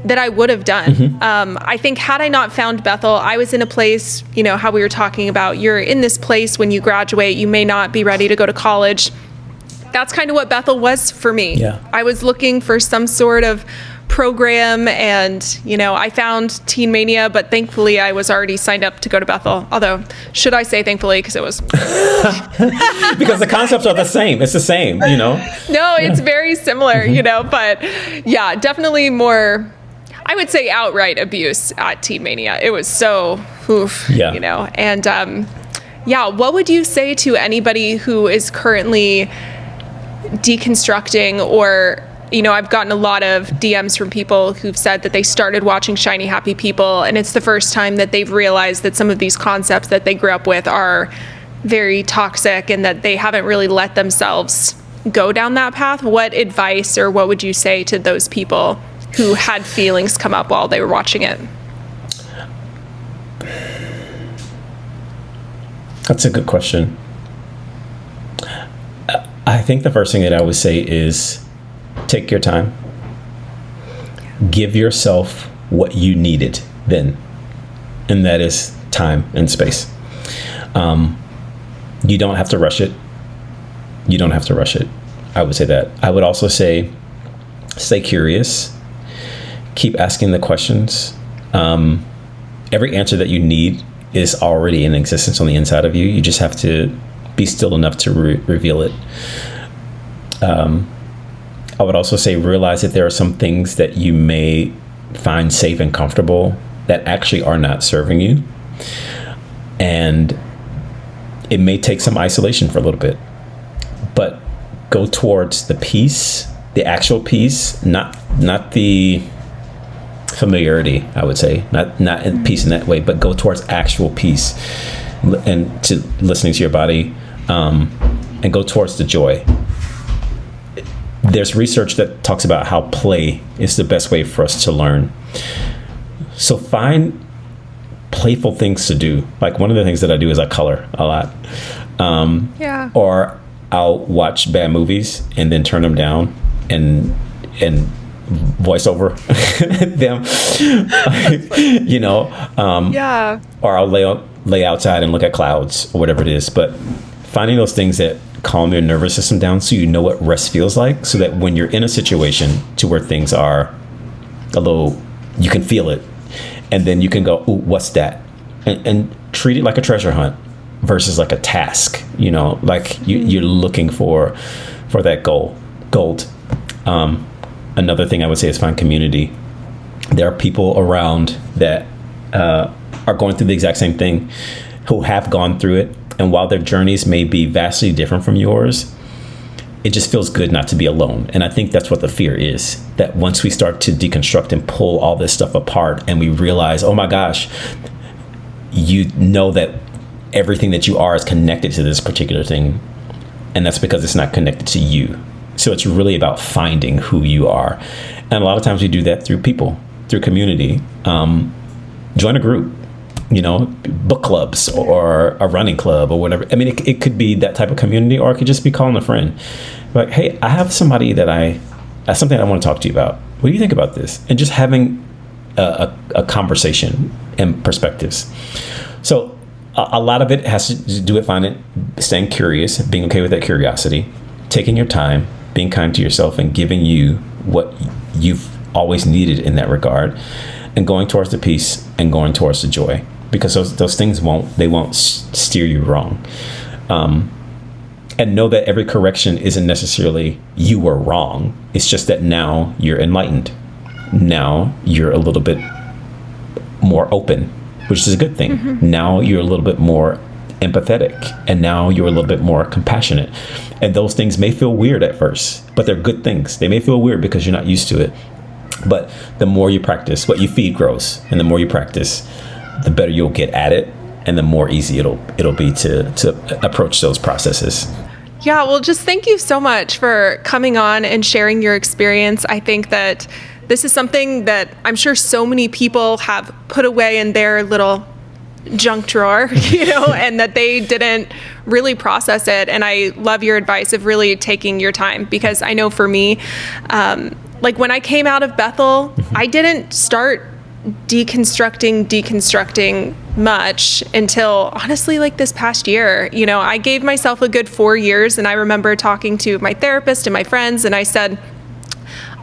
that I would have done. I think had I not found Bethel, I was in a place, how we were talking about, you're in this place when you graduate, you may not be ready to go to college. That's kind of what Bethel was for me. Yeah. I was looking for some sort of program, and I found Teen Mania, but thankfully I was already signed up to go to Bethel. Although, should I say thankfully, because it was because the concepts are the same. It's the same, No, it's very similar, but yeah, definitely more, I would say, outright abuse at Teen Mania. It was so and what would you say to anybody who is currently deconstructing, or I've gotten a lot of DMs from people who've said that they started watching Shiny Happy People, and it's the first time that they've realized that some of these concepts that they grew up with are very toxic, and that they haven't really let themselves go down that path. What advice, or what would you say to those people who had feelings come up while they were watching it? That's a good question. I think the first thing that I would say is take your time. Give yourself what you needed then, and that is time and space. You don't have to rush it. I would say that. I would also say stay curious. Keep asking the questions. Every answer that you need is already in existence on the inside of you. You just have to be still enough to reveal it. I would also say realize that there are some things that you may find safe and comfortable that actually are not serving you. And it may take some isolation for a little bit, but go towards the peace, the actual peace, not the familiarity, I would say, not peace in that way, but go towards actual peace, and to listening to your body, and go towards the joy. There's research that talks about how play is the best way for us to learn. So find playful things to do. Like, one of the things that I do is I color a lot. Or I'll watch bad movies and then turn them down and voice over them. Or I'll lay outside and look at clouds or whatever it is. But finding those things that calm your nervous system down so you know what rest feels like, so that when you're in a situation to where things are a little, you can feel it, and then you can go, "Ooh, what's that?" And treat it like a treasure hunt versus like a task. Like you're looking for that gold. Another thing I would say is find community. There are people around that are going through the exact same thing, who have gone through it. And while their journeys may be vastly different from yours, it just feels good not to be alone. And I think that's what the fear is, that once we start to deconstruct and pull all this stuff apart and we realize, oh my gosh, you know that everything that you are is connected to this particular thing. And that's because it's not connected to you. So it's really about finding who you are. And a lot of times we do that through people, through community. Join a group, book clubs or a running club or whatever. I mean, it could be that type of community, or it could just be calling a friend. Like, hey, I have somebody that's something I want to talk to you about. What do you think about this? And just having a conversation and perspectives. So a lot of it has to do with staying curious, being okay with that curiosity, taking your time, being kind to yourself, and giving you what you've always needed in that regard, and going towards the peace and going towards the joy, because those things won't steer you wrong. And know that every correction isn't necessarily you were wrong. It's just that now you're enlightened. Now you're a little bit more open, which is a good thing. Mm-hmm. Now you're a little bit more empathetic, and now you're a little bit more compassionate. And those things may feel weird at first, but they're good things. They may feel weird because you're not used to it. But the more you practice, what you feed grows. And the more you practice, the better you'll get at it, and the more easy it'll be to approach those processes. Yeah, well, just thank you so much for coming on and sharing your experience. I think that this is something that I'm sure so many people have put away in their little junk drawer, and that they didn't really process it. And I love your advice of really taking your time, because I know for me, like when I came out of Bethel, I didn't start deconstructing much until honestly like this past year. I gave myself a good 4 years, and I remember talking to my therapist and my friends, and I said,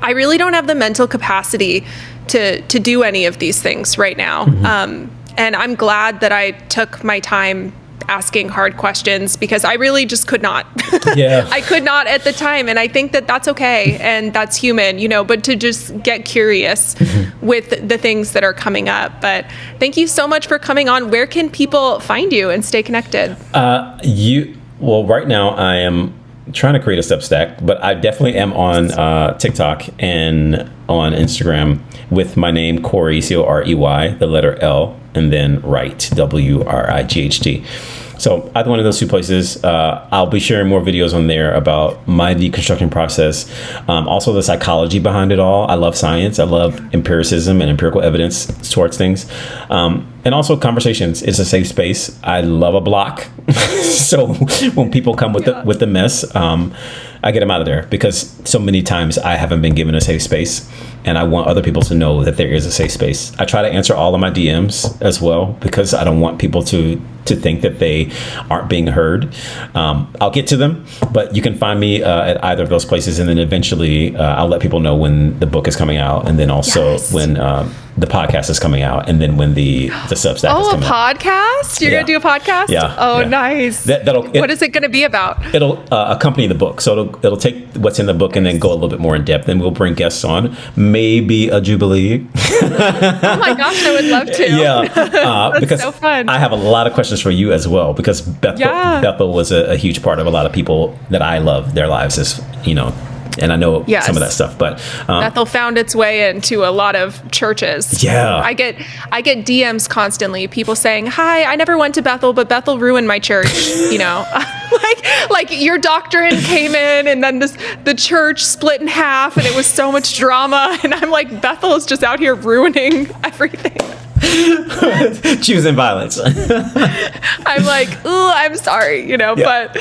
I really don't have the mental capacity to do any of these things right now. Mm-hmm. And I'm glad that I took my time asking hard questions, because I really just could not. Yeah. I could not at the time. And I think that that's okay. And that's human, but to just get curious with the things that are coming up. But thank you so much for coming on. Where can people find you and stay connected? Right now I am trying to create a Substack, but I definitely am on TikTok and on Instagram with my name, Corey, Corey, the letter L, and then Wright, Wright. So either one of those two places, I'll be sharing more videos on there about my deconstruction process. Also the psychology behind it all. I love science. I love empiricism and empirical evidence towards things. And also conversations. It's a safe space. I love a block. So when people come with the mess, I get them out of there, because so many times I haven't been given a safe space, and I want other people to know that there is a safe space. I try to answer all of my DMs as well, because I don't want people to think that they aren't being heard. I'll get to them, but you can find me at either of those places, and then eventually I'll let people know when the book is coming out, and then also when the podcast is coming out, and then when the Substack is coming out. Oh, a podcast? You're going to do a podcast? Yeah. Oh, yeah. Nice. What is it going to be about? It'll accompany the book. So it'll take what's in the book and then go a little bit more in depth, and we'll bring guests on, maybe a Jubilee. Oh my gosh, I would love to. Yeah. Because so fun. I have a lot of questions for you as well, because Bethel was a huge part of a lot of people that I love their lives, as and I know some of that stuff, but Bethel found its way into a lot of churches. Yeah. I get DMs constantly, people saying, hi, I never went to Bethel, but Bethel ruined my church. like your doctrine came in, and then the church split in half, and it was so much drama. And I'm like, Bethel is just out here ruining everything. Choosing violence. I'm like, ooh, I'm sorry, but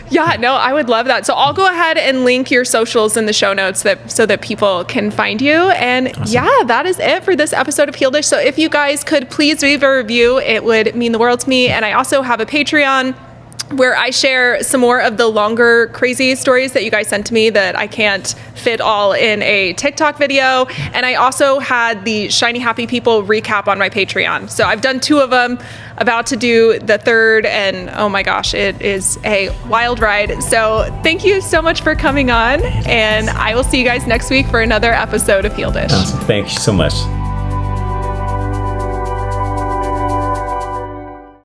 yeah, no, I would love that. So I'll go ahead and link your socials in the show notes so that people can find you. And yeah, that is it for this episode of Healedish. So if you guys could please leave a review, it would mean the world to me. And I also have a Patreon where I share some more of the longer crazy stories that you guys sent to me that I can't fit all in a TikTok video. And I also had the Shiny Happy People recap on my Patreon. So I've done 2 of them, about to do the 3rd, and oh my gosh, it is a wild ride. So thank you so much for coming on, and I will see you guys next week for another episode of Healedish. Awesome. Thank you so much.